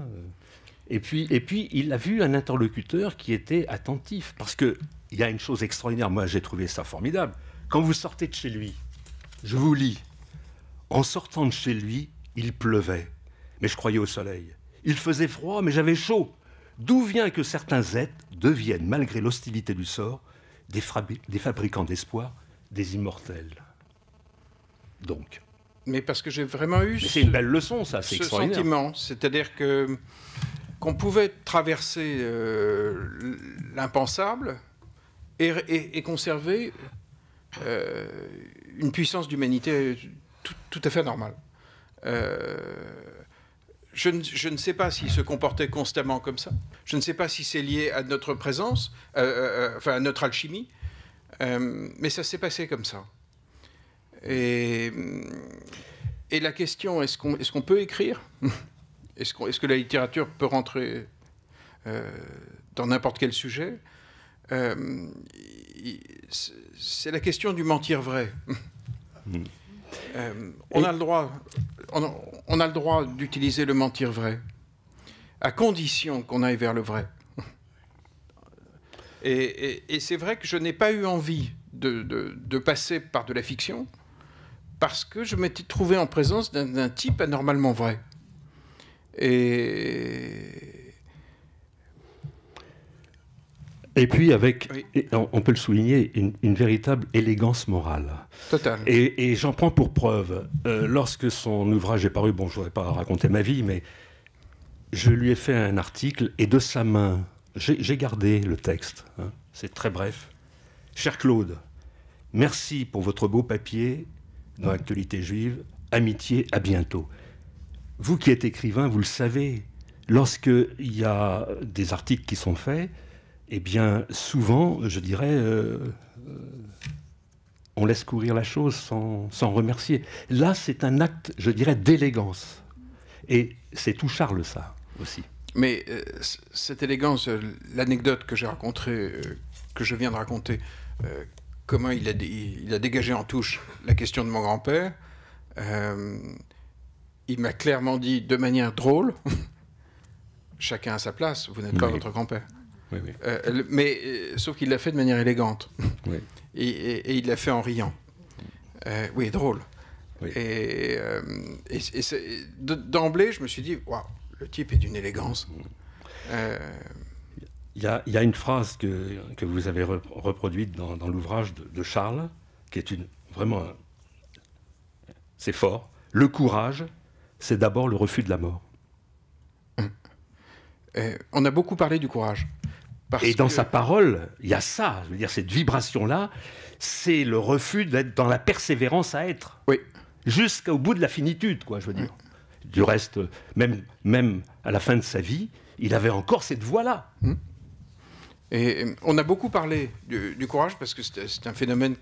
Et puis, il a vu un interlocuteur qui était attentif. Parce qu'il y a une chose extraordinaire, moi j'ai trouvé ça formidable. Quand vous sortez de chez lui, je vous lis, en sortant de chez lui, il pleuvait, mais je croyais au soleil. Il faisait froid, mais j'avais chaud. D'où vient que certains êtres deviennent, malgré l'hostilité du sort, des fabricants d'espoir, des immortels. Donc. Mais parce que j'ai vraiment eu c'est une belle leçon, ça, c'est extraordinaire. Sentiment, c'est-à-dire qu'on pouvait traverser l'impensable et conserver une puissance d'humanité tout à fait normale. Je ne sais pas s'il se comportait constamment comme ça. Je ne sais pas si c'est lié à notre présence, enfin à notre alchimie, mais ça s'est passé comme ça. Et la question, est-ce qu'on peut écrire ? Est-ce que la littérature peut rentrer dans n'importe quel sujet ? C'est la question du mentir vrai. On a le droit d'utiliser le mentir vrai, à condition qu'on aille vers le vrai. Et c'est vrai que je n'ai pas eu envie de passer par de la fiction, parce que je m'étais trouvé en présence d'un type anormalement vrai. Et puis avec, oui. on peut le souligner, une véritable élégance morale. Total. Et j'en prends pour preuve, lorsque son ouvrage est paru, bon, je ne voudrais pas raconter ma vie, mais je lui ai fait un article, et de sa main, j'ai gardé le texte, hein, c'est très bref. Cher Claude, merci pour votre beau papier dans l'actualité juive, amitié, à bientôt. Vous qui êtes écrivain, vous le savez, lorsqu'il y a des articles qui sont faits, eh bien, souvent, je dirais, on laisse courir la chose sans remercier. Là, c'est un acte, je dirais, d'élégance. Et c'est tout Charles, ça, aussi. Mais cette élégance, l'anecdote que j'ai racontée, que je viens de raconter, comment il a dégagé en touche la question de mon grand-père, il m'a clairement dit de manière drôle, chacun à sa place, vous n'êtes pas votre grand-père. Oui, oui. Mais sauf qu'il l'a fait de manière élégante. Oui. Et il l'a fait en riant. Oui, drôle. Oui. Et d'emblée, je me suis dit, waouh, le type est d'une élégance. Il y a une phrase que vous avez reproduite dans l'ouvrage de Charles, qui est vraiment... c'est fort. Le courage, c'est d'abord le refus de la mort. On a beaucoup parlé du courage. Et dans sa parole, il y a ça. Je veux dire, cette vibration-là, c'est le refus d'être dans la persévérance à être. Oui. Jusqu'au bout de la finitude, quoi, je veux dire. Du reste, même à la fin de sa vie, il avait encore cette voix-là. Et on a beaucoup parlé du courage, parce que c'est un phénomène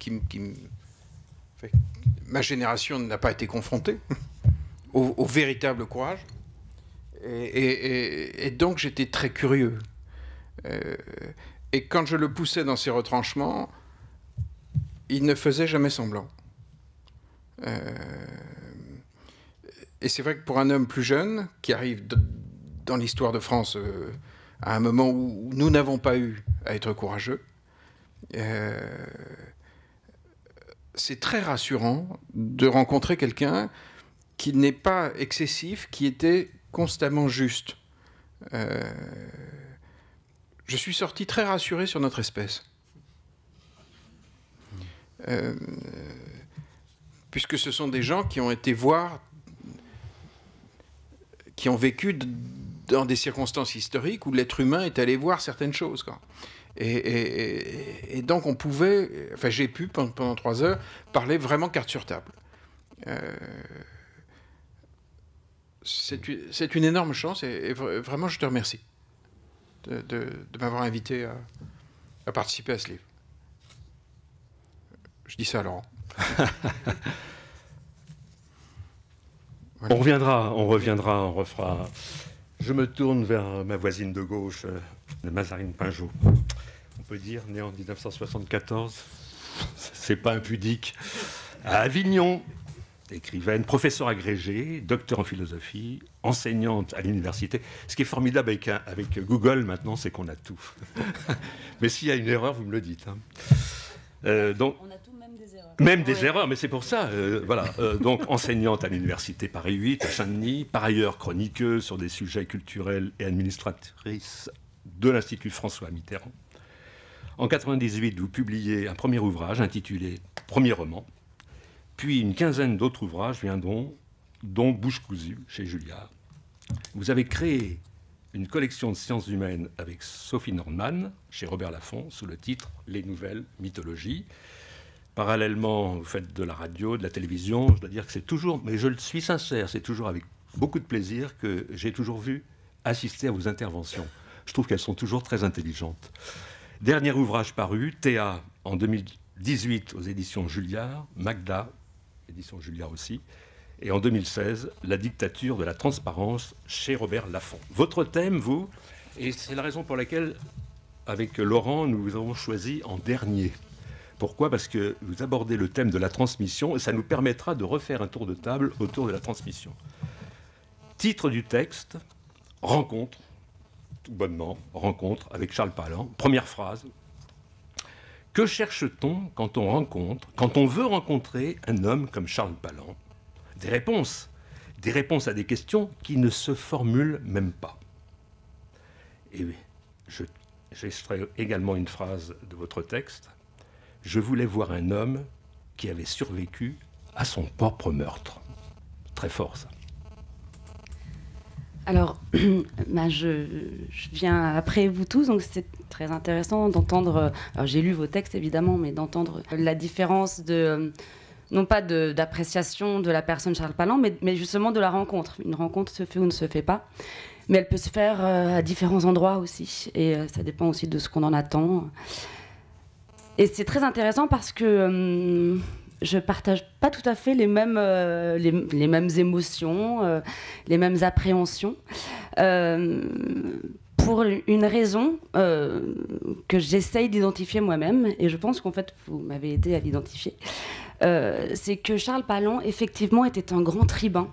ma génération n'a pas été confrontée au véritable courage. Et donc j'étais très curieux. Et quand je le poussais dans ses retranchements, il ne faisait jamais semblant. Et c'est vrai que pour un homme plus jeune, qui arrive dans l'histoire de France à un moment où nous n'avons pas eu à être courageux, c'est très rassurant de rencontrer quelqu'un qui n'est pas excessif, qui était constamment juste. Je suis sorti très rassuré sur notre espèce. Puisque ce sont des gens qui ont été voir, qui ont vécu dans des circonstances historiques où l'être humain est allé voir certaines choses, quoi. Et donc on pouvait, enfin j'ai pu pendant 3 heures parler vraiment carte sur table. C'est une énorme chance et vraiment je te remercie de m'avoir invité à participer à ce livre. Je dis ça à Laurent. Voilà. On reviendra, on refera. Je me tourne vers ma voisine de gauche, Mazarine Pinjot. On peut dire, née en 1974, c'est pas impudique, à Avignon, écrivaine, professeure agrégée, docteur en philosophie, enseignante à l'université. Ce qui est formidable avec Google maintenant, c'est qu'on a tout. Mais s'il y a une erreur, vous me le dites. Hein. Donc, on a tout, même des erreurs. Même des erreurs, mais c'est pour ça. Voilà. Donc, enseignante à l'université Paris 8, à Saint-Denis, par ailleurs chroniqueuse sur des sujets culturels et administratrice de l'Institut François Mitterrand. En 1998, vous publiez un premier ouvrage intitulé « Premier roman », puis une quinzaine d'autres ouvrages viendront, dont Bouche cousue, chez Julliard. Vous avez créé une collection de sciences humaines avec Sophie Nordman, chez Robert Laffont, sous le titre « Les nouvelles mythologies ». Parallèlement, vous faites de la radio, de la télévision. Je dois dire que c'est toujours, mais je le suis sincère, c'est toujours avec beaucoup de plaisir que j'ai toujours vu assister à vos interventions. Je trouve qu'elles sont toujours très intelligentes. Dernier ouvrage paru, Théa, en 2018 aux éditions Julliard, Magda, édition Julliard aussi, et en 2016, La dictature de la transparence chez Robert Laffont. Votre thème, vous, et c'est la raison pour laquelle, avec Laurent, nous vous avons choisi en dernier. Pourquoi ? Parce que vous abordez le thème de la transmission et ça nous permettra de refaire un tour de table autour de la transmission. Titre du texte, rencontre, tout bonnement, rencontre avec Charles Palan. Première phrase. Que cherche-t-on quand on veut rencontrer un homme comme Charles Palan ? Des réponses à des questions qui ne se formulent même pas. Et j'extrais également une phrase de votre texte. Je voulais voir un homme qui avait survécu à son propre meurtre. Très fort, ça. Alors, je viens après vous tous, donc c'est très intéressant d'entendre, alors j'ai lu vos textes évidemment, mais d'entendre la différence de, non pas d'appréciation de la personne Charles Palan, mais justement de la rencontre. Une rencontre se fait ou ne se fait pas, mais elle peut se faire à différents endroits aussi, et ça dépend aussi de ce qu'on en attend. Et c'est très intéressant parce que je partage pas tout à fait les mêmes émotions, les mêmes appréhensions, pour une raison que j'essaye d'identifier moi-même, et je pense qu'en fait vous m'avez aidé à l'identifier. C'est que Charles Palan effectivement était un grand tribun,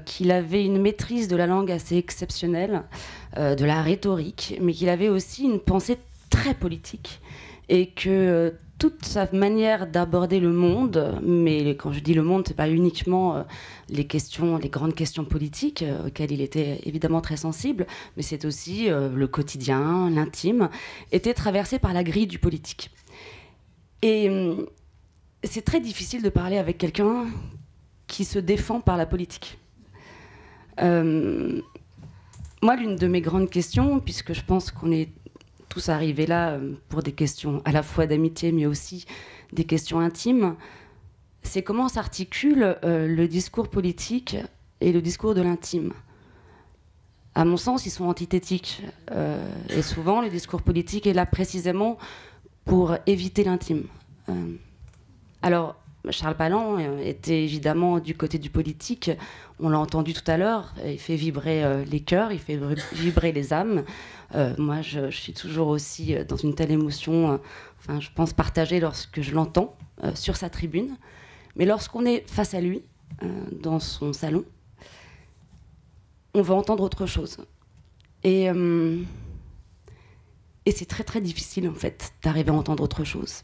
qu'il avait une maîtrise de la langue assez exceptionnelle, de la rhétorique, mais qu'il avait aussi une pensée très politique. Et que toute sa manière d'aborder le monde, mais quand je dis le monde, ce n'est pas uniquement les grandes questions politiques, auxquelles il était évidemment très sensible, mais c'est aussi le quotidien, l'intime, était traversé par la grille du politique. Et c'est très difficile de parler avec quelqu'un qui se défend par la politique. Moi, l'une de mes grandes questions, puisque je pense qu'on est tous arrivés là pour des questions à la fois d'amitié, mais aussi des questions intimes, c'est comment s'articule le discours politique et le discours de l'intime. À mon sens, ils sont antithétiques. Et souvent, le discours politique est là précisément pour éviter l'intime. Alors, Charles Palan était évidemment du côté du politique. On l'a entendu tout à l'heure. Il fait vibrer les cœurs, il fait vibrer les âmes. Moi, je suis toujours aussi dans une telle émotion, je pense partagée lorsque je l'entends sur sa tribune. Mais lorsqu'on est face à lui, dans son salon, on va entendre autre chose. Et c'est très très difficile en fait d'arriver à entendre autre chose.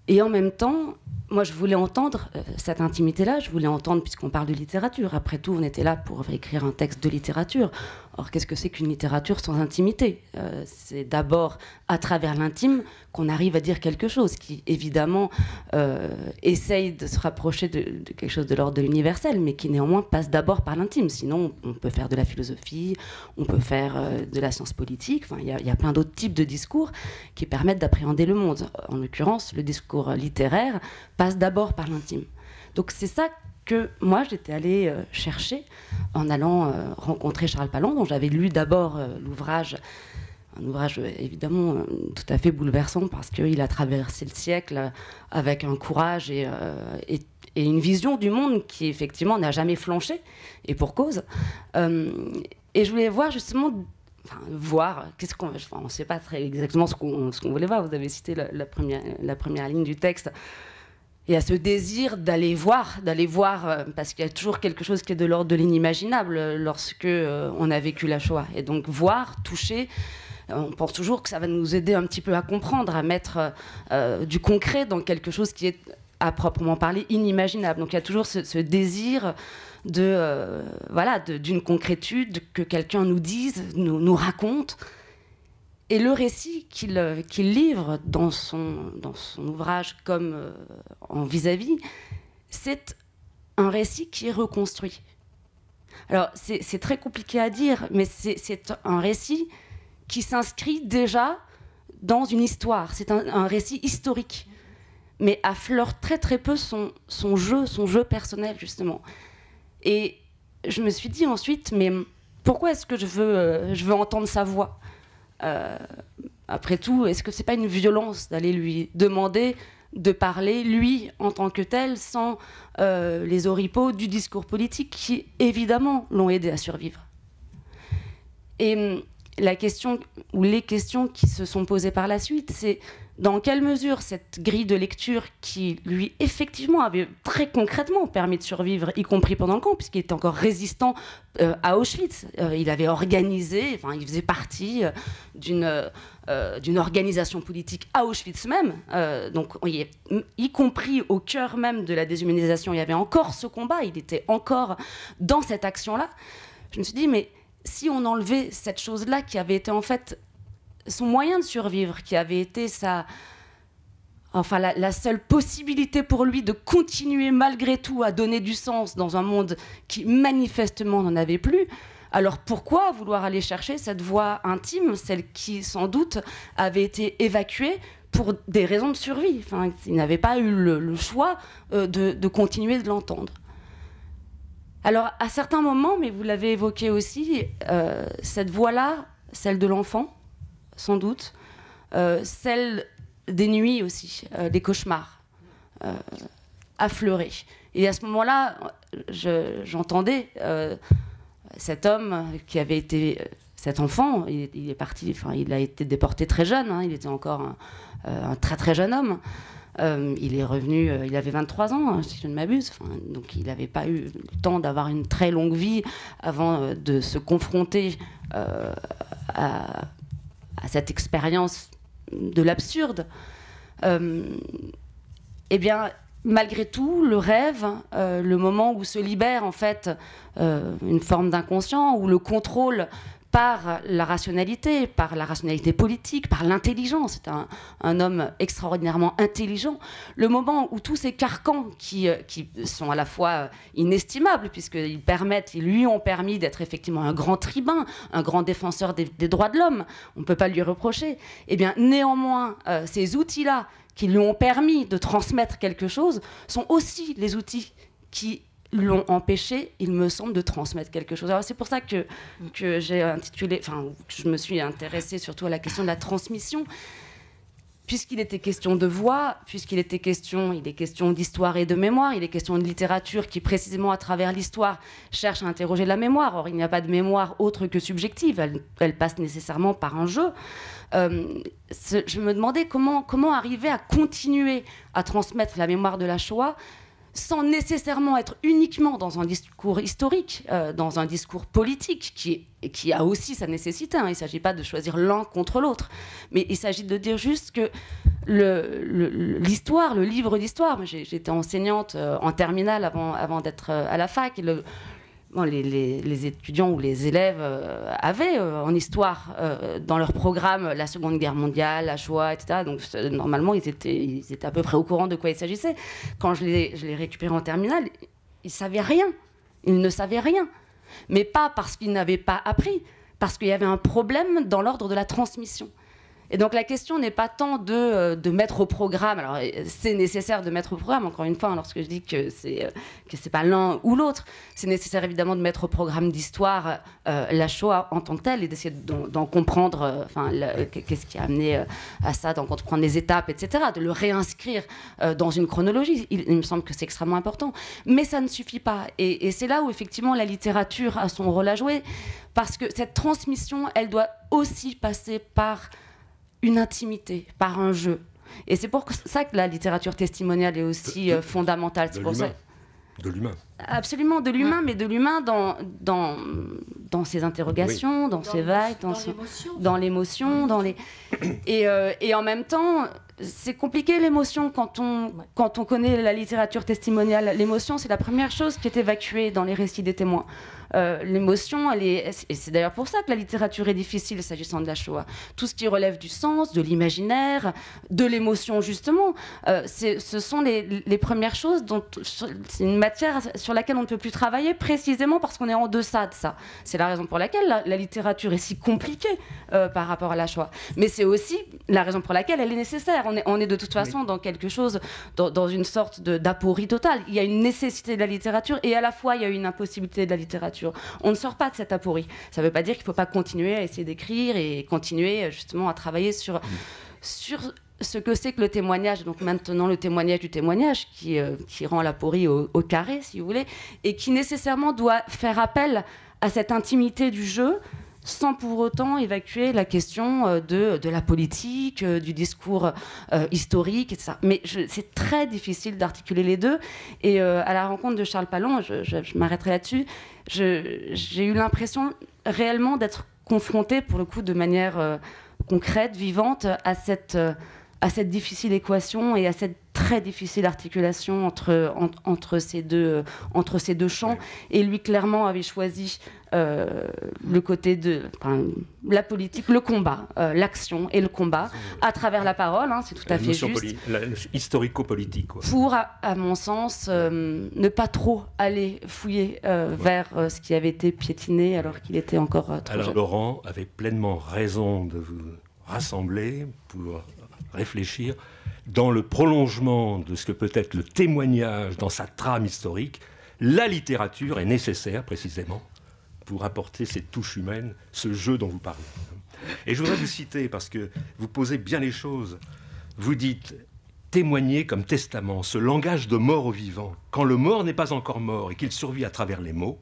Et en même temps, moi, je voulais entendre cette intimité-là, je voulais entendre, puisqu'on parle de littérature. Après tout, on était là pour écrire un texte de littérature. Or, qu'est-ce que c'est qu'une littérature sans intimité ? C'est d'abord à travers l'intime qu'on arrive à dire quelque chose qui, évidemment, essaye de se rapprocher de quelque chose de l'ordre de l'universel, mais qui néanmoins passe d'abord par l'intime. Sinon, on peut faire de la philosophie, on peut faire de la science politique. Enfin, il y a plein d'autres types de discours qui permettent d'appréhender le monde. En l'occurrence, le discours littéraire passe d'abord par l'intime. Donc c'est ça que moi j'étais allée chercher en allant rencontrer Charles Palland, dont j'avais lu d'abord l'ouvrage, un ouvrage évidemment tout à fait bouleversant parce qu'il a traversé le siècle avec un courage et une vision du monde qui effectivement n'a jamais flanché, et pour cause. Et je voulais voir justement... qu'est-ce qu'on... on ne sait pas très exactement ce qu'on voulait voir. Vous avez cité la première ligne du texte. Il y a ce désir d'aller voir, parce qu'il y a toujours quelque chose qui est de l'ordre de l'inimaginable lorsque on a vécu la Shoah. Et donc voir, toucher, on pense toujours que ça va nous aider un petit peu à comprendre, à mettre du concret dans quelque chose qui est à proprement parler inimaginable. Donc il y a toujours ce désir d'une concrétude, que quelqu'un nous dise, nous raconte. Et le récit qu'il livre dans son ouvrage comme en vis-à-vis, c'est un récit qui est reconstruit. Alors c'est très compliqué à dire, mais c'est un récit qui s'inscrit déjà dans une histoire. C'est un récit historique, mais affleure très très peu son jeu personnel, justement. Et je me suis dit ensuite, mais pourquoi est-ce que je veux entendre sa voix ? Après tout, est-ce que c'est pas une violence d'aller lui demander de parler, lui, en tant que tel, sans les oripeaux du discours politique qui, évidemment, l'ont aidé à survivre ? Et la question, ou les questions qui se sont posées par la suite, c'est dans quelle mesure cette grille de lecture qui, lui, effectivement, avait très concrètement permis de survivre, y compris pendant le camp, puisqu'il était encore résistant à Auschwitz. Il avait organisé, enfin, il faisait partie d'une organisation politique à Auschwitz même. Donc, y compris au cœur même de la déshumanisation, il y avait encore ce combat, il était encore dans cette action-là. Je me suis dit, mais si on enlevait cette chose-là qui avait été en fait son moyen de survivre, qui avait été la seule possibilité pour lui de continuer malgré tout à donner du sens dans un monde qui manifestement n'en avait plus, alors pourquoi vouloir aller chercher cette voix intime, celle qui sans doute avait été évacuée pour des raisons de survie. Enfin, il n'avait pas eu le choix de continuer de l'entendre. Alors à certains moments, mais vous l'avez évoqué aussi, cette voix-là, celle de l'enfant, sans doute, celle des nuits aussi, des cauchemars, affleurés. Et à ce moment-là, j'entendais cet homme qui avait été, cet enfant, il est parti, enfin, il a été déporté très jeune, hein, il était encore un très très jeune homme. Il est revenu, il avait 23 ans, si je ne m'abuse, donc il n'avait pas eu le temps d'avoir une très longue vie avant de se confronter à cette expérience de l'absurde. Eh bien, malgré tout, le rêve, le moment où se libère en fait une forme d'inconscient, où le contrôle par la rationalité politique, par l'intelligence. C'est un homme extraordinairement intelligent. Le moment où tous ces carcans qui sont à la fois inestimables, puisqu'ils lui ont permis d'être effectivement un grand tribun, un grand défenseur des droits de l'homme, on ne peut pas lui reprocher. Eh bien, néanmoins, ces outils-là qui lui ont permis de transmettre quelque chose sont aussi les outils qui l'ont empêché, il me semble, de transmettre quelque chose. Alors c'est pour ça que j'ai intitulé, enfin, je me suis intéressée surtout à la question de la transmission, puisqu'il était question de voix, il est question d'histoire et de mémoire, il est question de littérature qui, précisément à travers l'histoire, cherche à interroger la mémoire. Or, il n'y a pas de mémoire autre que subjective, elle passe nécessairement par un jeu. Je me demandais comment arriver à continuer à transmettre la mémoire de la Shoah sans nécessairement être uniquement dans un discours historique, dans un discours politique qui a aussi sa nécessité. Hein. Il ne s'agit pas de choisir l'un contre l'autre, mais il s'agit de dire juste que l'histoire, le livre d'histoire. J'étais enseignante en terminale avant d'être à la fac. Et les étudiants ou les élèves avaient en histoire dans leur programme la Seconde Guerre mondiale, la Shoah, etc. Donc normalement, ils étaient à peu près au courant de quoi il s'agissait. Quand je l'ai récupéré en terminale, ils ne savaient rien. Ils ne savaient rien. Mais pas parce qu'ils n'avaient pas appris, parce qu'il y avait un problème dans l'ordre de la transmission. Et donc la question n'est pas tant de mettre au programme. Alors c'est nécessaire de mettre au programme, encore une fois, lorsque je dis que c'est pas l'un ou l'autre, c'est nécessaire évidemment de mettre au programme d'histoire la Shoah en tant que telle et d'essayer d'en comprendre qu'est-ce qui a amené à ça, d'en comprendre les étapes, etc., de le réinscrire dans une chronologie. Il me semble que c'est extrêmement important. Mais ça ne suffit pas. Et c'est là où effectivement la littérature a son rôle à jouer, parce que cette transmission, elle doit aussi passer par une intimité, par un jeu. Et c'est pour ça que la littérature testimoniale est aussi fondamentale. C'est pour ça. De l'humain. Absolument, de l'humain, mais de l'humain dans ses interrogations, dans ses vagues, dans l'émotion, et en même temps, c'est compliqué l'émotion quand on connaît la littérature testimoniale. L'émotion, c'est la première chose qui est évacuée dans les récits des témoins. L'émotion, et c'est d'ailleurs pour ça que la littérature est difficile s'agissant de la Shoah. Tout ce qui relève du sens, de l'imaginaire, de l'émotion justement, ce sont les premières choses c'est une matière sur laquelle on ne peut plus travailler précisément parce qu'on est en deçà de ça. C'est la raison pour laquelle la littérature est si compliquée par rapport à la Shoah. Mais c'est aussi la raison pour laquelle elle est nécessaire. On est de toute façon dans quelque chose, dans une sorte d'aporie totale. Il y a une nécessité de la littérature et à la fois il y a une impossibilité de la littérature. On ne sort pas de cette aporie. Ça ne veut pas dire qu'il ne faut pas continuer à essayer d'écrire et continuer justement à travailler sur ce que c'est que le témoignage. Donc maintenant, le témoignage du témoignage qui rend l'aporie au carré, si vous voulez, et qui nécessairement doit faire appel à cette intimité du jeu, sans pour autant évacuer la question de la politique, du discours historique, etc. Mais c'est très difficile d'articuler les deux. Et à la rencontre de Charles Palon, je m'arrêterai là-dessus, j'ai eu l'impression réellement d'être confrontée, pour le coup, de manière concrète, vivante, à cette difficile équation et à cette très difficile articulation entre ces deux champs. Et lui, clairement, avait choisi le côté de la politique, le combat, l'action et le combat, à travers la parole, c'est tout à fait juste. Historico-politique. Quoi. Pour, à mon sens, ne pas trop aller fouiller vers ce qui avait été piétiné alors qu'il était encore trop jeune. Laurent avait pleinement raison de vous rassembler pour réfléchir dans le prolongement de ce que peut être le témoignage dans sa trame historique. La littérature est nécessaire précisément pour apporter cette touche humaine, ce jeu dont vous parlez. Et je voudrais vous citer parce que vous posez bien les choses. Vous dites témoigner comme testament, ce langage de mort au vivant, quand le mort n'est pas encore mort et qu'il survit à travers les mots.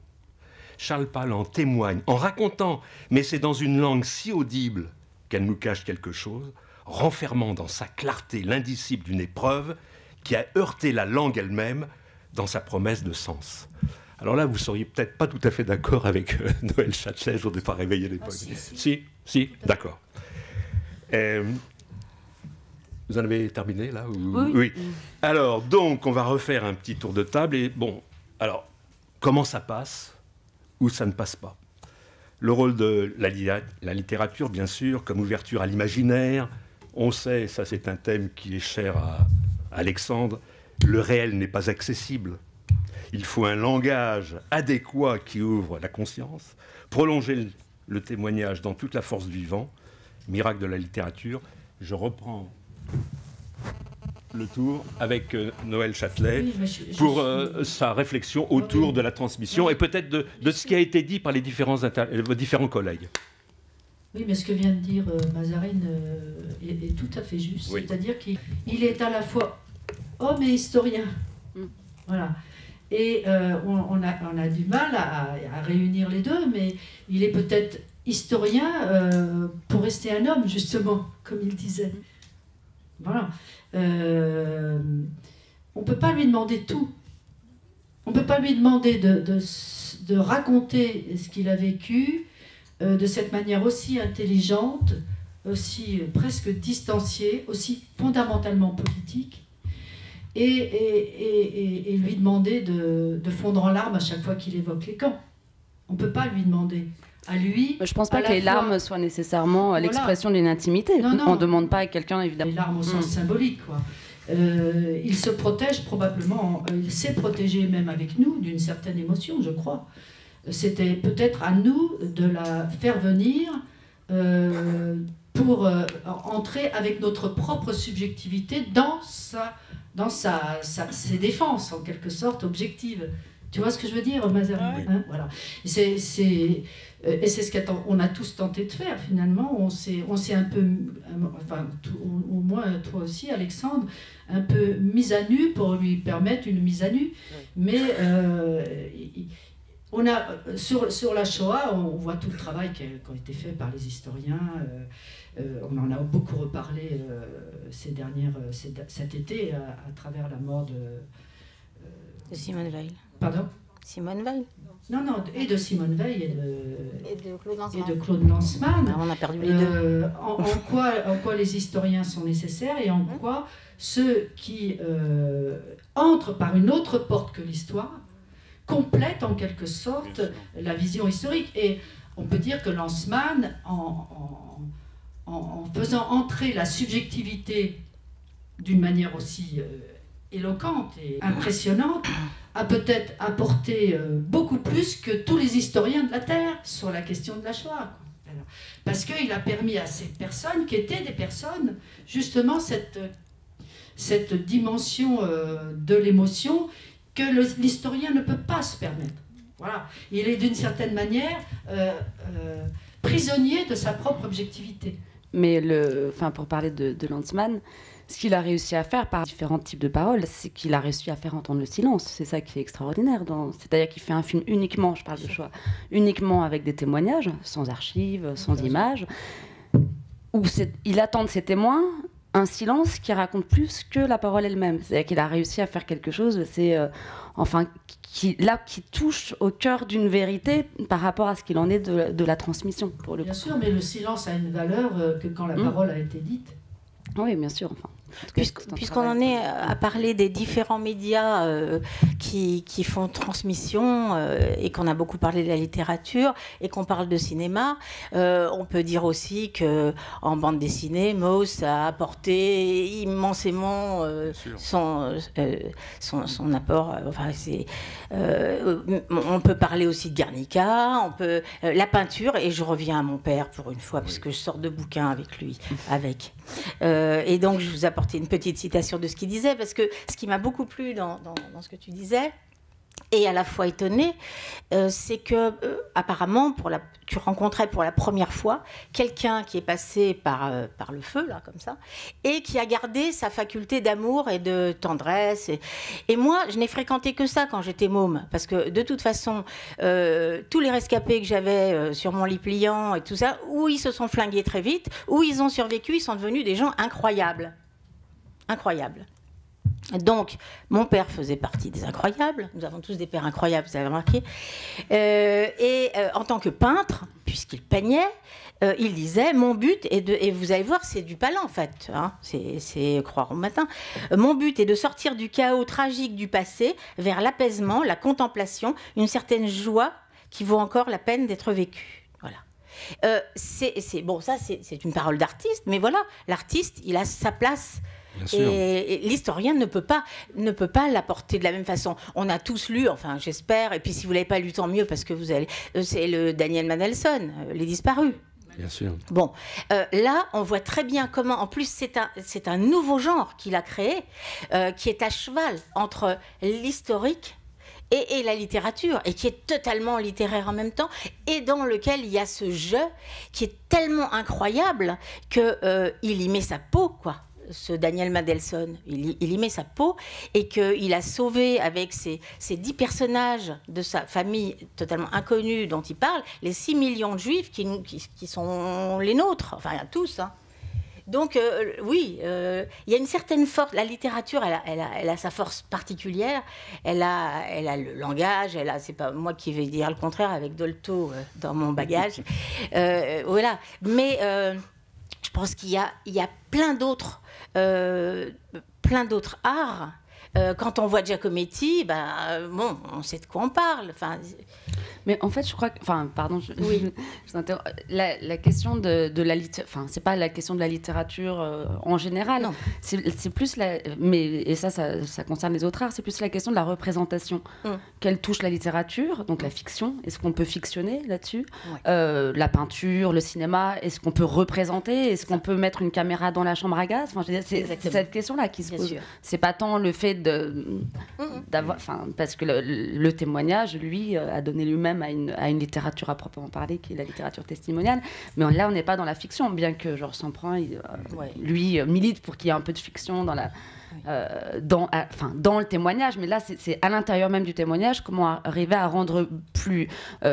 Charles Palon témoigne en racontant, mais c'est dans une langue si audible qu'elle nous cache quelque chose, renfermant dans sa clarté l'indicible d'une épreuve qui a heurté la langue elle-même dans sa promesse de sens. Alors là, vous seriez peut-être pas tout à fait d'accord avec Noël Châtelet, je ne voudrais pas réveiller l'époque. Si, d'accord. Vous en avez terminé là Oui. Alors, donc, on va refaire un petit tour de table. Et bon, alors, comment ça passe ou ça ne passe pas? Le rôle de la littérature, bien sûr, comme ouverture à l'imaginaire. On sait, ça c'est un thème qui est cher à Alexandre, le réel n'est pas accessible. Il faut un langage adéquat qui ouvre la conscience, prolonger le témoignage dans toute la force du vivant, miracle de la littérature. Je reprends le tour avec Noël Châtelet pour sa réflexion autour de la transmission et peut-être de ce qui a été dit par les différents collègues. Oui, mais ce que vient de dire Mazarine est tout à fait juste. Oui. C'est-à-dire qu'il est à la fois homme et historien. Voilà. Et on a du mal à réunir les deux, mais il est peut-être historien pour rester un homme, justement, comme il disait. Voilà. On ne peut pas lui demander tout. On ne peut pas lui demander de raconter ce qu'il a vécu de cette manière aussi intelligente, aussi presque distancié, aussi fondamentalement politique, et lui demander de fondre en larmes à chaque fois qu'il évoque les camps. On ne peut pas lui demander. À lui, je ne pense pas que les larmes soient nécessairement l'expression d'une intimité. Non, non. On ne demande pas à quelqu'un, évidemment. Les larmes au sens symbolique, quoi. Il se protège probablement, il s'est protégé même avec nous d'une certaine émotion, je crois. C'était peut-être à nous de la faire venir pour entrer avec notre propre subjectivité dans ses défenses, en quelque sorte, objectives. Tu vois ce que je veux dire, Mazari, hein, voilà. Et c'est ce qu'on a tous tenté de faire, finalement. On s'est un peu, enfin, au moins toi aussi, Alexandre, un peu mise à nu pour lui permettre une mise à nu. Mais on a, sur la Shoah, on voit tout le travail qui a été fait par les historiens. On en a beaucoup reparlé cet été à travers la mort de Simone Veil. Pardon ? Simone Veil. Non, et de Simone Veil et de Claude Lanzmann. On a perdu les deux. En quoi les historiens sont nécessaires et en quoi ceux qui entrent par une autre porte que l'histoire complètent en quelque sorte la vision historique. Et on peut dire que Lanzmann, en faisant entrer la subjectivité d'une manière aussi éloquente et impressionnante, a peut-être apporté beaucoup plus que tous les historiens de la Terre sur la question de la Shoah. Parce qu'il a permis à ces personnes, qui étaient des personnes, justement cette dimension de l'émotion que l'historien ne peut pas se permettre. Voilà. Il est d'une certaine manière prisonnier de sa propre objectivité. Mais pour parler de Lanzmann, ce qu'il a réussi à faire par différents types de paroles, c'est qu'il a réussi à faire entendre le silence. C'est ça qui est extraordinaire. C'est-à-dire qu'il fait un film uniquement, je parle de Shoah, uniquement avec des témoignages, sans archives, sans images, où il attend de ses témoins un silence qui raconte plus que la parole elle-même. C'est-à-dire qu'il a réussi à faire quelque chose, qui touche au cœur d'une vérité par rapport à ce qu'il en est de la transmission. Bien sûr, mais le silence a une valeur que quand la parole a été dite. Oui, bien sûr. Puisqu'on en est à parler des différents médias qui font transmission et qu'on a beaucoup parlé de la littérature et qu'on parle de cinéma, on peut dire aussi qu'en bande dessinée, Mauss a apporté immensément son apport. On peut parler aussi de Guernica, la peinture, et je reviens à mon père pour une fois, parce que je sors de bouquins avec lui. Et donc, je vous apporte une petite citation de ce qu'il disait, parce que ce qui m'a beaucoup plu dans ce que tu disais, et à la fois étonné, c'est que apparemment, tu rencontrais pour la première fois quelqu'un qui est passé par le feu, là, comme ça, et qui a gardé sa faculté d'amour et de tendresse. Et moi, je n'ai fréquenté que ça quand j'étais môme, parce que de toute façon, tous les rescapés que j'avais sur mon lit pliant et tout ça, ou ils se sont flingués très vite, ou ils ont survécu, ils sont devenus des gens incroyables. Incroyables. Donc, mon père faisait partie des incroyables. Nous avons tous des pères incroyables, vous avez remarqué. En tant que peintre, puisqu'il peignait, il disait, mon but est de... Et vous allez voir, c'est du Palin, en fait. Hein, c'est croire au matin. Mon but est de sortir du chaos tragique du passé vers l'apaisement, la contemplation, une certaine joie qui vaut encore la peine d'être vécue. Voilà. Bon, ça, c'est une parole d'artiste, mais voilà, l'artiste, il a sa place. Et l'historien ne peut pas l'apporter de la même façon. On a tous lu, enfin j'espère, et puis si vous ne l'avez pas lu, tant mieux, parce que c'est le Daniel Mandelson, Les Disparus. Bien sûr. Bon, là, on voit très bien comment, en plus, c'est un nouveau genre qu'il a créé, qui est à cheval entre l'historique et la littérature, et qui est totalement littéraire en même temps, et dans lequel il y a ce jeu qui est tellement incroyable qu'il y met sa peau, quoi. Ce Daniel Mandelson, il y met sa peau, et qu'il a sauvé avec ces 10 personnages de sa famille totalement inconnue dont il parle, les 6 millions de juifs qui sont les nôtres, enfin tous. Hein. Donc oui, il y a une certaine force. La littérature, elle a sa force particulière. Elle a le langage. C'est pas moi qui vais dire le contraire avec Dolto dans mon bagage. Voilà. Mais je pense qu'il y a plein d'autres arts. Quand on voit Giacometti, bon, on sait de quoi on parle. Enfin, mais en fait, je crois que... Enfin, pardon, oui. je t'interromps. La question de la littérature... Enfin, c'est pas la question de la littérature en général. Non. C'est plus la... Et ça concerne les autres arts. C'est plus la question de la représentation. Qu'elle touche la littérature, donc la fiction. Est-ce qu'on peut fictionner là-dessus? La peinture, le cinéma, est-ce qu'on peut représenter? Est-ce qu'on peut mettre une caméra dans la chambre à gaz? Enfin, je veux dire, c'est cette question-là qui se pose. C'est pas tant le fait d'avoir... Enfin, parce que le témoignage, lui, a donné lui-même à une littérature à proprement parler, qui est la littérature testimoniale. Mais là, on n'est pas dans la fiction, bien que Georges Semprin, lui, milite pour qu'il y ait un peu de fiction dans le témoignage. Mais là, c'est à l'intérieur même du témoignage, comment arriver à rendre plus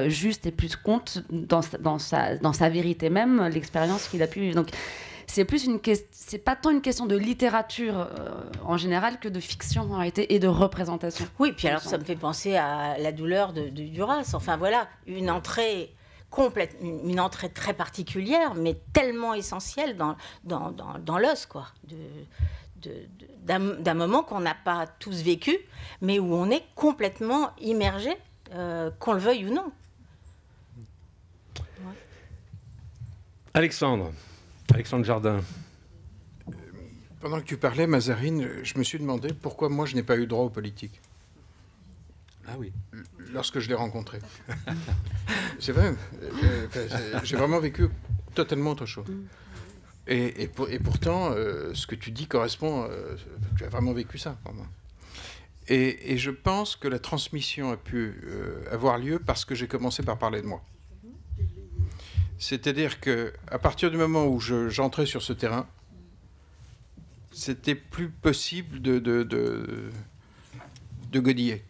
juste et plus compte dans sa vérité même, l'expérience qu'il a pu vivre. Donc, c'est pas tant une question de littérature en général que de fiction en réalité et de représentation. Oui, puis alors ça me fait penser à La douleur de Duras. Enfin voilà, une entrée très particulière, mais tellement essentielle dans l'os, quoi. D'un moment qu'on n'a pas tous vécu, mais où on est complètement immergé, qu'on le veuille ou non. Ouais. Alexandre Jardin. Pendant que tu parlais, Mazarine, je me suis demandé pourquoi moi je n'ai pas eu droit aux politiques. Ah oui. Lorsque je l'ai rencontré. C'est vrai. J'ai vraiment vécu totalement autre chose. Et pourtant, ce que tu dis correspond. Tu as vraiment vécu ça pour moi. Et je pense que la transmission a pu avoir lieu parce que j'ai commencé par parler de moi. C'est-à-dire qu'à partir du moment où j'entrais sur ce terrain, c'était plus possible de godiller.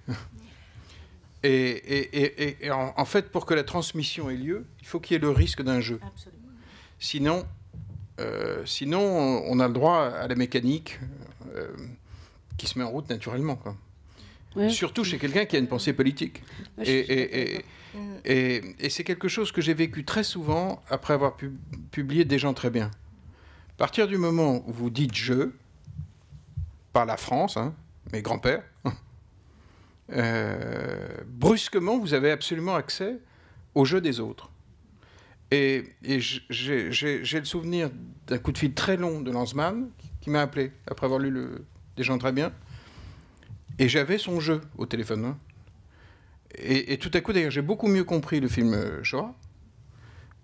Et en fait, pour que la transmission ait lieu, il faut qu'il y ait le risque d'un jeu. Absolument. Sinon, on a le droit à la mécanique qui se met en route naturellement, quoi. Oui. Surtout chez quelqu'un qui a une pensée politique. Et c'est quelque chose que j'ai vécu très souvent après avoir publié Des gens très bien. À partir du moment où vous dites « je », pas la France, hein, mes grands-pères, brusquement, vous avez absolument accès au jeu des autres. Et j'ai le souvenir d'un coup de fil très long de Lanzmann qui m'a appelé après avoir lu Des gens très bien. Et j'avais son jeu au téléphone. Hein. Et tout à coup, d'ailleurs, j'ai beaucoup mieux compris le film Shoah,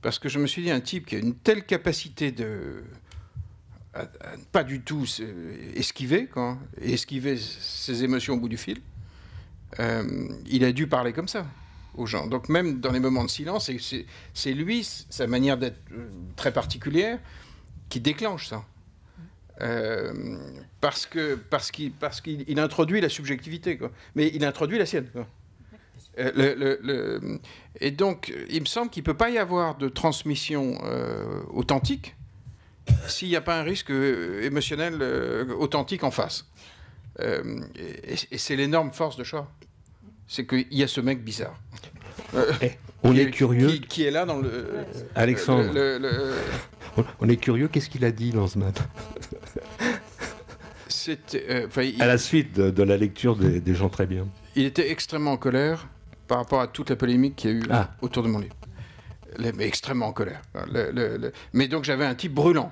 parce que je me suis dit, un type qui a une telle capacité à pas du tout esquiver, quoi, et esquiver ses émotions au bout du fil, il a dû parler comme ça aux gens. Donc même dans les moments de silence, c'est lui, sa manière d'être très particulière, qui déclenche ça. Parce qu'il introduit la subjectivité, quoi. Mais il introduit la sienne, quoi. Et donc, il me semble qu'il ne peut pas y avoir de transmission authentique s'il n'y a pas un risque émotionnel authentique en face. Et c'est l'énorme force de Shoah. C'est qu'il y a ce mec bizarre. On est curieux. Qui est là dans le... Alexandre. On est curieux, qu'est-ce qu'il a dit, Lanzmann? À la suite de la lecture des gens très bien. Il était extrêmement en colère par rapport à toute la polémique qu'il y a eu autour de mon livre. Mais extrêmement en colère. Mais donc j'avais un type brûlant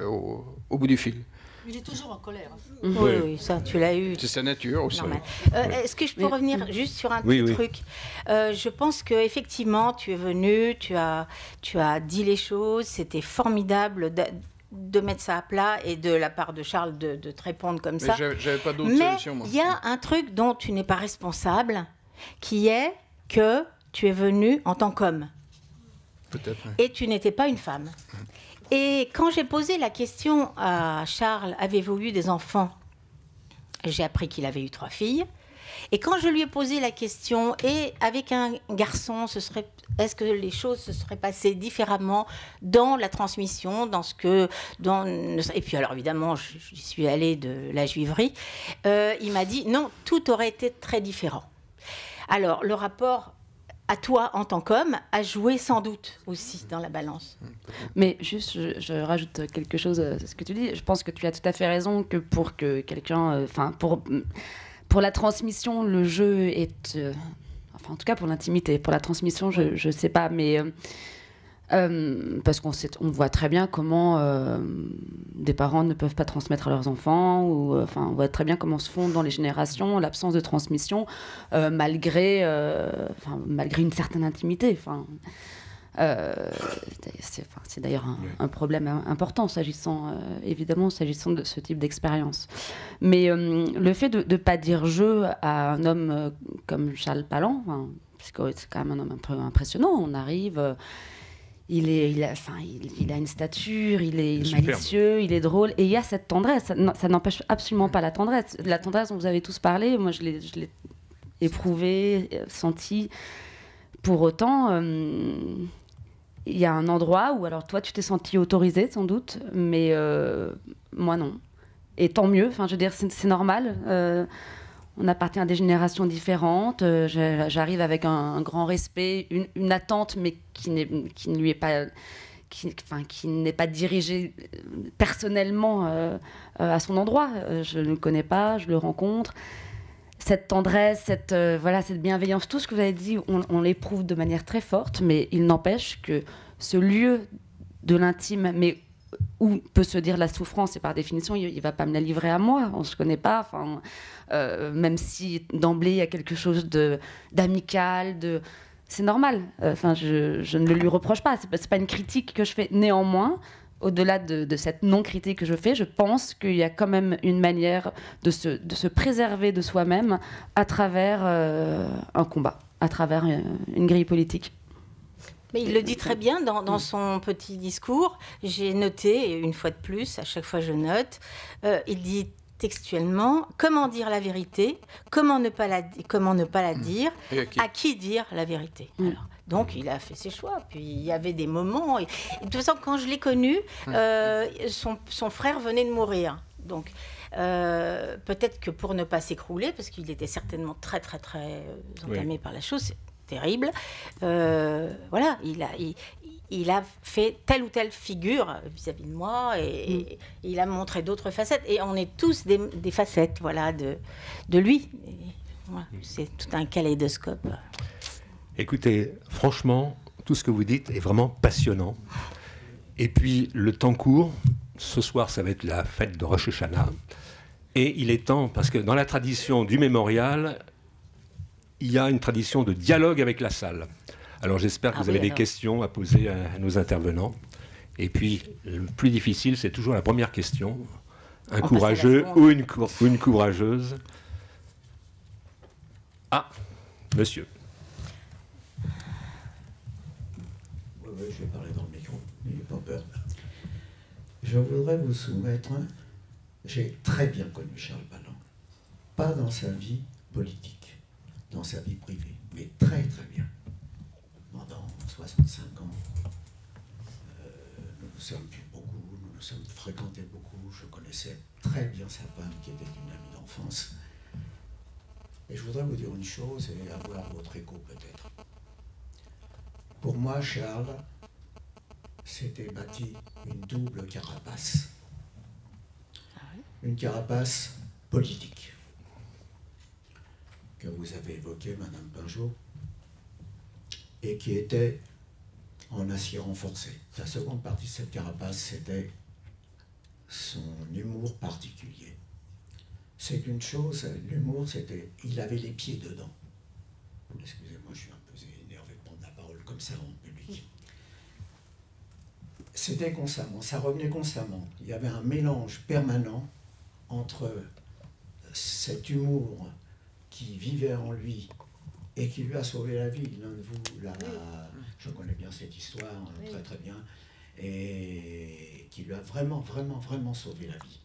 au bout du fil. Il est toujours en colère. Oui, ça, tu l'as eu. C'est sa nature aussi. Est-ce que je peux revenir juste sur un petit truc? Je pense qu'effectivement, tu es venu, tu as dit les choses, c'était formidable de mettre ça à plat et de la part de Charles de te répondre comme ça. J'avais pas d'autre solution, moi. Mais il y a un truc dont tu n'es pas responsable, qui est que tu es venu en tant qu'homme. Peut-être, oui. Et tu n'étais pas une femme. Et quand j'ai posé la question à Charles, avez-vous eu des enfants? J'ai appris qu'il avait eu 3 filles. Et quand je lui ai posé la question, et avec un garçon, est-ce que les choses se seraient passées différemment dans la transmission, et puis alors évidemment, j'y suis allée de la juiverie, il m'a dit non, tout aurait été très différent. Alors le rapport à toi en tant qu'homme a joué sans doute aussi dans la balance. Mais juste, je rajoute quelque chose à ce que tu dis. Je pense que tu as tout à fait raison que pour que quelqu'un... pour la transmission, le jeu est... en tout cas pour l'intimité. Pour la transmission, je ne sais pas, mais... parce qu'on voit très bien comment des parents ne peuvent pas transmettre à leurs enfants, ou on voit très bien comment se font dans les générations l'absence de transmission malgré une certaine intimité. C'est d'ailleurs un problème important évidemment s'agissant de ce type d'expérience. Mais le fait de ne pas dire je à un homme comme Charles Palan, parce que c'est quand même un homme un peu impressionnant, on arrive... Il a une stature, il est malicieux, il est drôle, et il y a cette tendresse. Ça n'empêche absolument pas la tendresse. La tendresse dont vous avez tous parlé, moi je l'ai éprouvée, sentie. Pour autant, il y a un endroit où, alors toi tu t'es senti autorisée sans doute, mais moi non. Et tant mieux, je veux dire, c'est normal. On appartient à des générations différentes. J'arrive avec un grand respect, une attente, mais qui ne lui est pas, qui n'est pas dirigée personnellement à son endroit. Je ne le connais pas, je le rencontre. Cette tendresse, cette bienveillance, tout ce que vous avez dit, on l'éprouve de manière très forte, mais il n'empêche que ce lieu de l'intime, mais où peut se dire la souffrance, et par définition, il ne va pas me la livrer à moi, on ne se connaît pas, même si d'emblée, il y a quelque chose d'amical, c'est normal, je ne le lui reproche pas, ce n'est pas une critique que je fais. Néanmoins, au-delà de cette non-critique que je fais, je pense qu'il y a quand même une manière de se préserver de soi-même à travers un combat, à travers une grille politique. Mais il le dit très bien dans son petit discours. J'ai noté, une fois de plus, à chaque fois je note, il dit textuellement comment dire la vérité, comment ne pas la dire, à qui dire la vérité. Alors, donc il a fait ses choix. Puis il y avait des moments. Et de toute façon, quand je l'ai connu, son frère venait de mourir. Donc peut-être que pour ne pas s'écrouler, parce qu'il était certainement très très très entamé par la chose. Terrible. Il a fait telle ou telle figure vis-à-vis de moi et il a montré d'autres facettes. Et on est tous des facettes de lui. C'est tout un kaléidoscope. Écoutez, franchement, tout ce que vous dites est vraiment passionnant. Et puis, le temps court. Ce soir, ça va être la fête de Rosh Hashanah. Et il est temps, parce que dans la tradition du mémorial, il y a une tradition de dialogue avec la salle. Alors j'espère que vous avez des questions à poser à nos intervenants. Et puis, le plus difficile, c'est toujours la première question. Un courageux ou une courageuse. Ah, monsieur. Oui, je vais parler dans le micro, n'ayez pas peur. Je voudrais vous soumettre... J'ai très bien connu Charles Palan. Pas dans sa vie politique, dans sa vie privée, mais très très bien. Pendant 65 ans, nous nous sommes vus beaucoup, nous nous sommes fréquentés beaucoup, je connaissais très bien sa femme qui était une amie d'enfance. Et je voudrais vous dire une chose et avoir votre écho peut-être. Pour moi, Charles s'était bâti une double carapace. Une carapace politique, que vous avez évoquée, Madame Pinjot, et qui était en acier renforcé. La seconde partie de cette carapace, c'était son humour particulier. C'est qu'une chose, l'humour, c'était... Il avait les pieds dedans. Excusez-moi, je suis un peu énervé de prendre la parole comme ça en public. C'était constamment, ça revenait constamment. Il y avait un mélange permanent entre cet humour qui vivait en lui et qui lui a sauvé la vie. L'un de vous, là, je connais bien cette histoire, très très bien, et qui lui a vraiment, vraiment, vraiment sauvé la vie.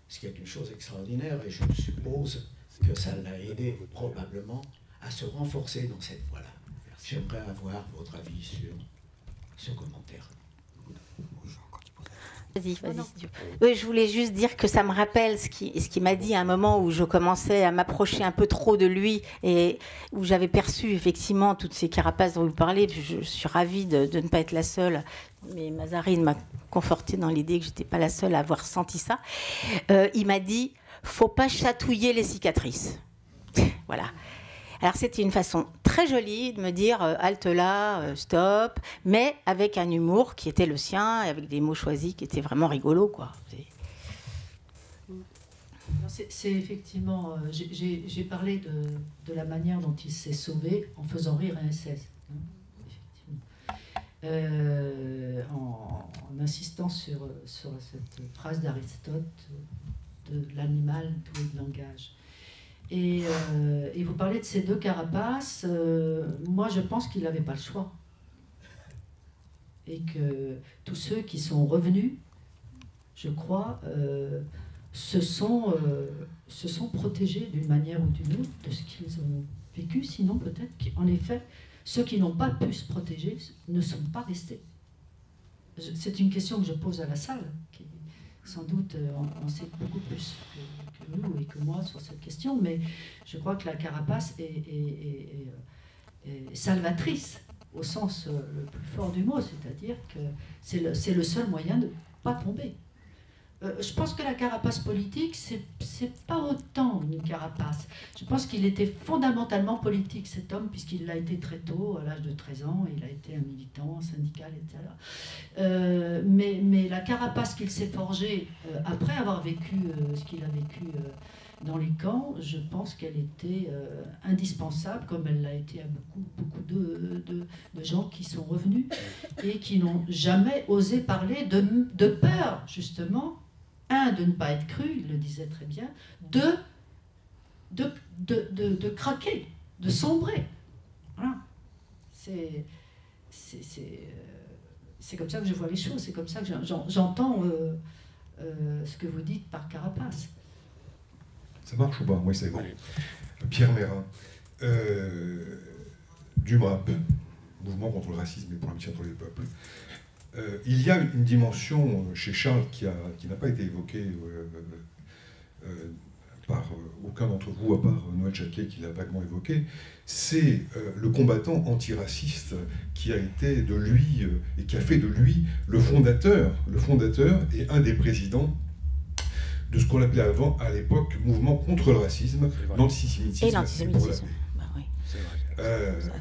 Ce qui est une chose extraordinaire, et je suppose que ça l'a aidé probablement à se renforcer dans cette voie-là. J'aimerais avoir votre avis sur ce commentaire. Vas-y. Oui, je voulais juste dire que ça me rappelle ce qu'il m'a dit à un moment où je commençais à m'approcher un peu trop de lui et où j'avais perçu effectivement toutes ces carapaces dont vous parlez. Je suis ravie de ne pas être la seule, mais Mazarine m'a confortée dans l'idée que je n'étais pas la seule à avoir senti ça. Il m'a dit « faut pas chatouiller les cicatrices ». Voilà. Alors c'était une façon très jolie de me dire halte là, stop, mais avec un humour qui était le sien, et avec des mots choisis qui étaient vraiment rigolos, quoi. C'est effectivement, j'ai parlé de la manière dont il s'est sauvé en faisant rire un SS, en insistant sur cette phrase d'Aristote de l'animal doué de langage. Et vous parlez de ces deux carapaces. Moi, je pense qu'il n'avait pas le choix. Et que tous ceux qui sont revenus, je crois, se sont protégés d'une manière ou d'une autre de ce qu'ils ont vécu. Sinon, peut-être qu'en effet, ceux qui n'ont pas pu se protéger ne sont pas restés. C'est une question que je pose à la salle, qui sans doute en sait beaucoup plus que nous et que moi sur cette question, mais je crois que la carapace est salvatrice au sens le plus fort du mot, c'est-à-dire que c'est le seul moyen de ne pas tomber. Je pense que la carapace politique, c'est pas autant une carapace. Je pense qu'il était fondamentalement politique, cet homme, puisqu'il l'a été très tôt, à l'âge de 13 ans, il a été un militant syndical, etc. Mais la carapace qu'il s'est forgée après avoir vécu ce qu'il a vécu dans les camps, je pense qu'elle était indispensable, comme elle l'a été à beaucoup de gens qui sont revenus et qui n'ont jamais osé parler de peur, justement. Un, de ne pas être cru, il le disait très bien. Deux, de craquer, de sombrer. Voilà. C'est comme ça que je vois les choses, c'est comme ça que j'entends ce que vous dites par carapace. Ça marche ou pas? Oui, c'est bon. Pierre Mérin, du MRAP, Mouvement contre le racisme et pour l'amitié entre les peuples. Il y a une dimension chez Charles qui n'a pas été évoquée par aucun d'entre vous, à part Noël Jacquet qui l'a vaguement évoqué, c'est le combattant antiraciste qui a été de lui, et qui a fait de lui le fondateur et un des présidents de ce qu'on appelait avant, à l'époque, mouvement contre le racisme, l'antisémitisme et l'antisémitisme,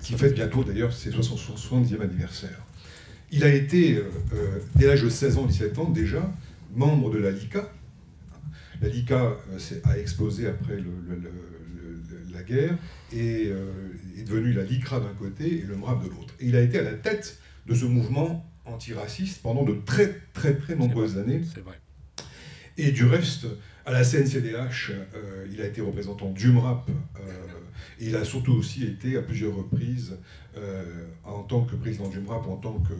qui fête bientôt d'ailleurs ses 70e anniversaire. Il a été, dès l'âge de 16 ans, 17 ans déjà, membre de la LICA. La LICA a explosé après la guerre et est devenue la LICRA d'un côté et le MRAP de l'autre. Et il a été à la tête de ce mouvement antiraciste pendant de très nombreuses années. C'est vrai. Et du reste, à la CNCDH, il a été représentant du MRAP. Et il a surtout aussi été à plusieurs reprises, en tant que président du MRAP, en tant que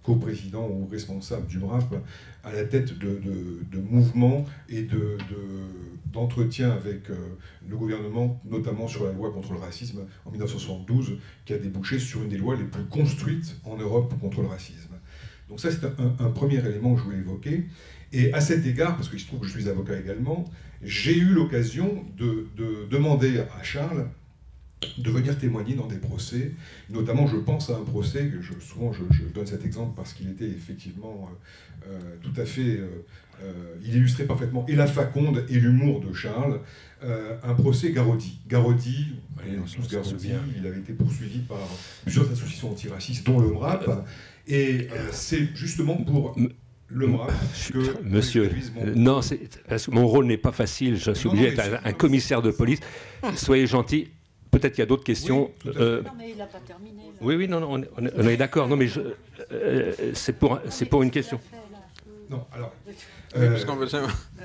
co-président ou responsable du MRAP, à la tête de mouvements et d'entretien avec le gouvernement, notamment sur la loi contre le racisme en 1972, qui a débouché sur une des lois les plus construites en Europe contre le racisme. Donc ça, c'est un premier élément que je voulais évoquer. Et à cet égard, parce qu'il se trouve que je suis avocat également, j'ai eu l'occasion de demander à Charles de venir témoigner dans des procès. Notamment, je pense à un procès, souvent je donne cet exemple parce qu'il était effectivement tout à fait... il illustrait parfaitement et la faconde et l'humour de Charles. Un procès Garaudy. Garaudy, il avait été poursuivi par plusieurs associations antiracistes, dont le MRAP. Et c'est justement pour... le MRAP que... Monsieur, non, parce que mon rôle n'est pas facile, je suis obligé d'être un commissaire de police. Soyez gentil, peut-être qu'il y a d'autres questions. Non, mais il n'a pas terminé. Là. Oui, non, on est d'accord. Non, mais c'est pour une question. Non, alors...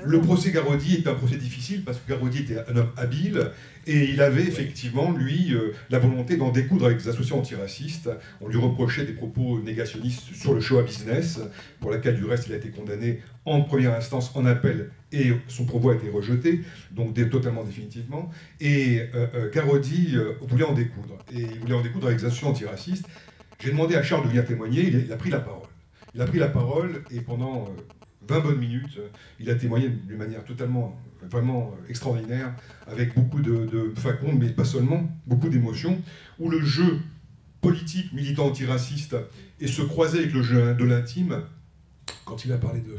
le procès Garaudy est un procès difficile parce que Garaudy était un homme habile et il avait effectivement, lui, la volonté d'en découdre avec des associations antiracistes. On lui reprochait des propos négationnistes sur le show business, pour laquelle du reste il a été condamné en première instance en appel et son pourvoi a été rejeté, donc totalement définitivement. Et Garaudy voulait en découdre. Et il voulait en découdre avec des associations antiracistes. J'ai demandé à Charles de venir témoigner, il a pris la parole. Il a pris la parole et pendant 20 bonnes minutes, il a témoigné d'une manière totalement, vraiment extraordinaire, avec beaucoup de faconde, mais pas seulement, beaucoup d'émotions, où le jeu politique, militant antiraciste, et se croisait avec le jeu de l'intime, quand il a parlé de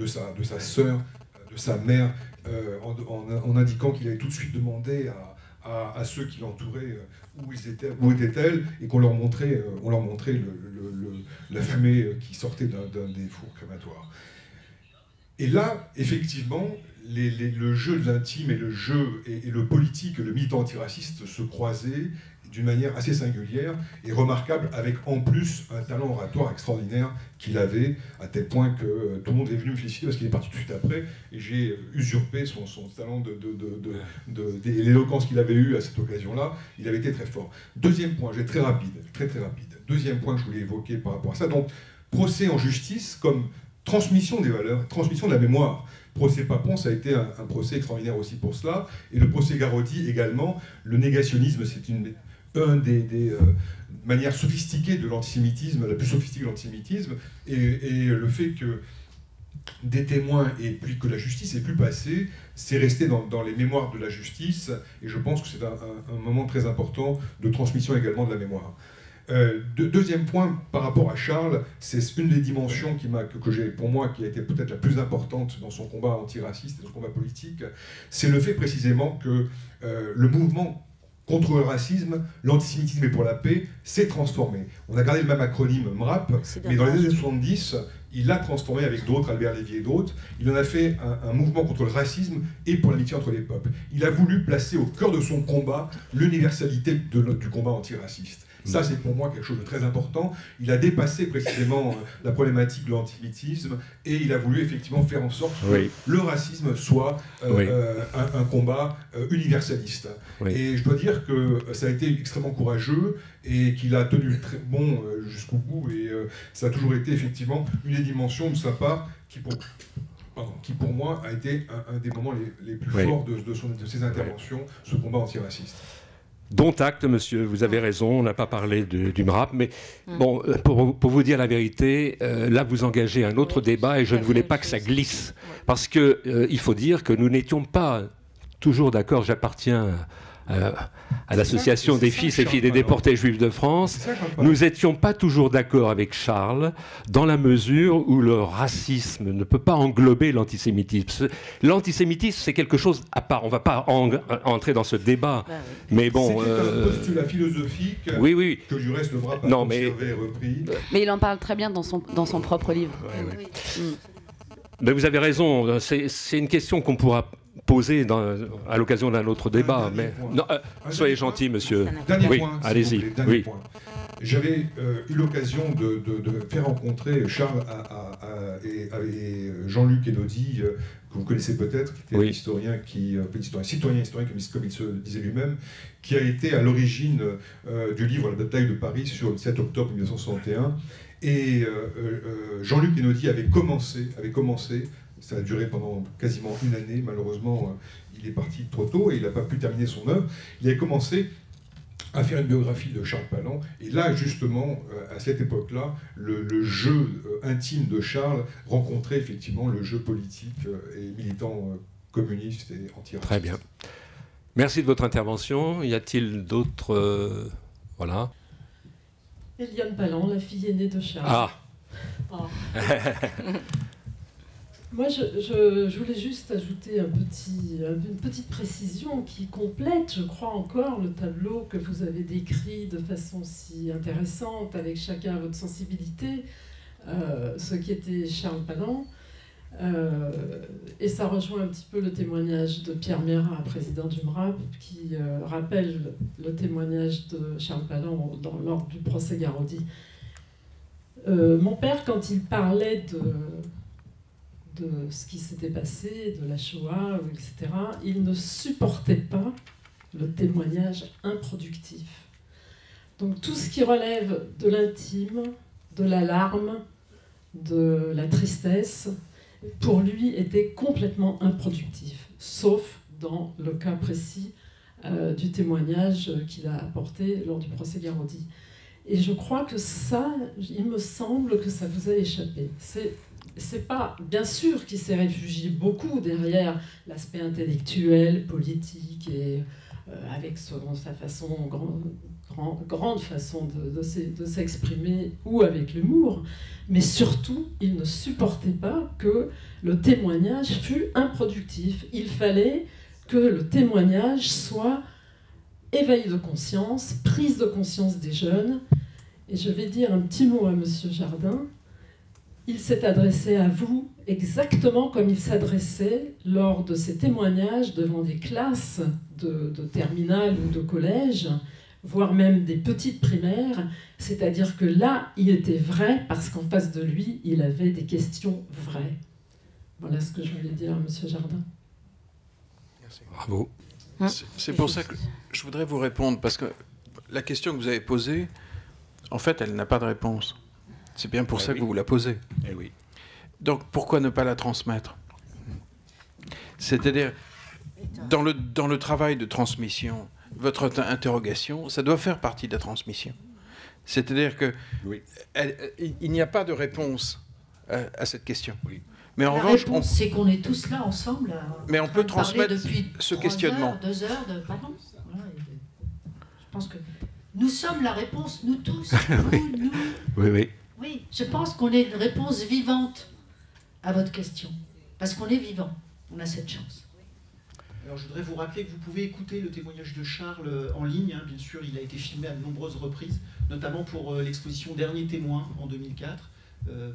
sa sœur, de sa mère, en indiquant qu'il avait tout de suite demandé à ceux qui l'entouraient où étaient-elles, et qu'on leur montrait, la fumée qui sortait d'un des fours crématoires. Et là, effectivement, le jeu de l'intime et le politique, le militant antiraciste se croisaient d'une manière assez singulière et remarquable, avec en plus un talent oratoire extraordinaire qu'il avait, à tel point que tout le monde est venu me féliciter parce qu'il est parti tout de suite après, et j'ai usurpé son talent et l'éloquence qu'il avait eue à cette occasion-là. Il avait été très fort. Deuxième point, très rapide. Deuxième point que je voulais évoquer par rapport à ça, donc procès en justice comme transmission des valeurs, transmission de la mémoire. Procès Papon, ça a été un procès extraordinaire aussi pour cela, et le procès Garaudy également. Le négationnisme, c'est une des manières sophistiquées de l'antisémitisme, la plus sophistiquée de l'antisémitisme, et le fait que des témoins et puis que la justice ait pu passer, c'est resté dans les mémoires de la justice, et je pense que c'est un moment très important de transmission également de la mémoire. Deuxième point, par rapport à Charles, c'est une des dimensions que j'ai, pour moi, qui a été peut-être la plus importante dans son combat antiraciste et dans son combat politique, c'est le fait précisément que le mouvement contre le racisme, l'antisémitisme et pour la paix, s'est transformé. On a gardé le même acronyme MRAP, mais dans les années 70, il l'a transformé avec d'autres, Albert Lévy et d'autres. Il en a fait un mouvement contre le racisme et pour l'amitié entre les peuples. Il a voulu placer au cœur de son combat l'universalité du combat antiraciste. Ça, c'est pour moi quelque chose de très important. Il a dépassé précisément la problématique de l'antisémitisme et il a voulu effectivement faire en sorte que le racisme soit un combat universaliste. Et je dois dire que ça a été extrêmement courageux et qu'il a tenu très bon jusqu'au bout. Et ça a toujours été effectivement une des dimensions de sa part qui, pour moi, a été un des moments les plus forts de ses interventions, ce combat antiraciste. Dont acte, monsieur, vous avez raison, on n'a pas parlé du MRAP, mais bon, pour vous dire la vérité, là vous engagez un autre débat et je ne voulais pas que ça glisse. Parce qu'il faut dire que nous n'étions pas toujours d'accord, j'appartiens à l'association des fils et filles des déportés juifs de France, nous n'étions pas toujours d'accord avec Charles, dans la mesure où le racisme ne peut pas englober l'antisémitisme. L'antisémitisme, c'est quelque chose à part. On ne va pas entrer dans ce débat. Mais bon... C'était un postulat philosophique que du reste le MRAP a repris. Mais il en parle très bien dans son propre livre. Mais vous avez raison, c'est une question qu'on pourra poser à l'occasion d'un autre débat. Mais non, soyez gentil, monsieur. Dernier point, allez-y. J'avais eu l'occasion de faire rencontrer Charles et Jean-Luc Hénaudi, que vous connaissez peut-être, qui était un historien, citoyen, comme il se disait lui-même, qui a été à l'origine du livre La bataille de Paris sur le 7 octobre 1961. Et Jean-Luc Hénaudi avait commencé, ça a duré pendant quasiment une année, malheureusement il est parti trop tôt et il n'a pas pu terminer son œuvre. Il avait commencé à faire une biographie de Charles Palan, et là justement, à cette époque-là, le jeu intime de Charles rencontrait effectivement le jeu politique et militant communiste et antiraciste. Très bien. Merci de votre intervention. Y a-t-il d'autres... voilà. Eliane Palan, la fille aînée de Charles. Moi, je voulais juste ajouter une petite précision qui complète, je crois encore, le tableau que vous avez décrit de façon si intéressante, avec chacun votre sensibilité, ce qui était Charles Palan. Et ça rejoint un petit peu le témoignage de Pierre Mérat, président du MRAP, qui rappelle le témoignage de Charles Palan lors du procès Garaudy. Mon père, quand il parlait de ce qui s'était passé, de la Shoah, etc., il ne supportait pas le témoignage improductif. Donc tout ce qui relève de l'intime, de la larme, de la tristesse, pour lui était complètement improductif, sauf dans le cas précis du témoignage qu'il a apporté lors du procès Garaudy. Et je crois que ça, il me semble que ça vous a échappé. C'est pas, bien sûr qu'il s'est réfugié beaucoup derrière l'aspect intellectuel, politique, et avec selon sa façon, grande façon de s'exprimer, ou avec l'humour. Mais surtout, il ne supportait pas que le témoignage fût improductif. Il fallait que le témoignage soit éveil de conscience, prise de conscience des jeunes. Et je vais dire un petit mot à Monsieur Jardin. Il s'est adressé à vous exactement comme il s'adressait lors de ses témoignages devant des classes de terminale ou de collège, voire même des petites primaires. C'est-à-dire que là, il était vrai parce qu'en face de lui, il avait des questions vraies. Voilà ce que je voulais dire à Monsieur Jardin. Merci. Bravo. C'est pour ça que je voudrais vous répondre, parce que la question que vous avez posée, en fait, elle n'a pas de réponse. C'est bien pour ça que vous la posez. Eh oui. Donc, pourquoi ne pas la transmettre? C'est-à-dire, dans le travail de transmission, votre interrogation, ça doit faire partie de la transmission. C'est-à-dire que il n'y a pas de réponse à cette question. Oui. Mais en revanche, réponse, c'est qu'on est tous là ensemble. Mais on peut transmettre ce questionnement. 2 heures de balance. Voilà. Je pense que nous sommes la réponse, nous tous. nous. Oui. Oui, je pense qu'on est une réponse vivante à votre question. Parce qu'on est vivant. On a cette chance. Alors, je voudrais vous rappeler que vous pouvez écouter le témoignage de Charles en ligne. Bien sûr, il a été filmé à de nombreuses reprises, notamment pour l'exposition Dernier témoin en 2004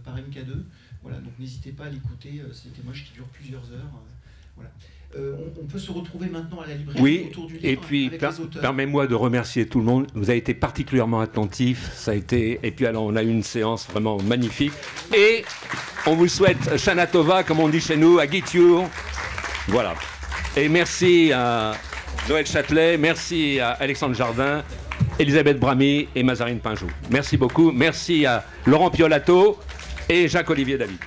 par MK2. Voilà, donc n'hésitez pas à l'écouter. C'est un témoignage qui dure plusieurs heures. Voilà. On peut se retrouver maintenant à la librairie autour du livre. Et puis, permets-moi de remercier tout le monde. Vous avez été particulièrement attentifs. Ça a été... Et puis, alors, on a eu une séance vraiment magnifique. Et on vous souhaite Shana Tova, comme on dit chez nous, à Gitiour. Voilà. Et merci à Noël Châtelet, merci à Alexandre Jardin, Elisabeth Bramy et Mazarine Pinjou. Merci beaucoup. Merci à Laurent Piolato et Jacques-Olivier David.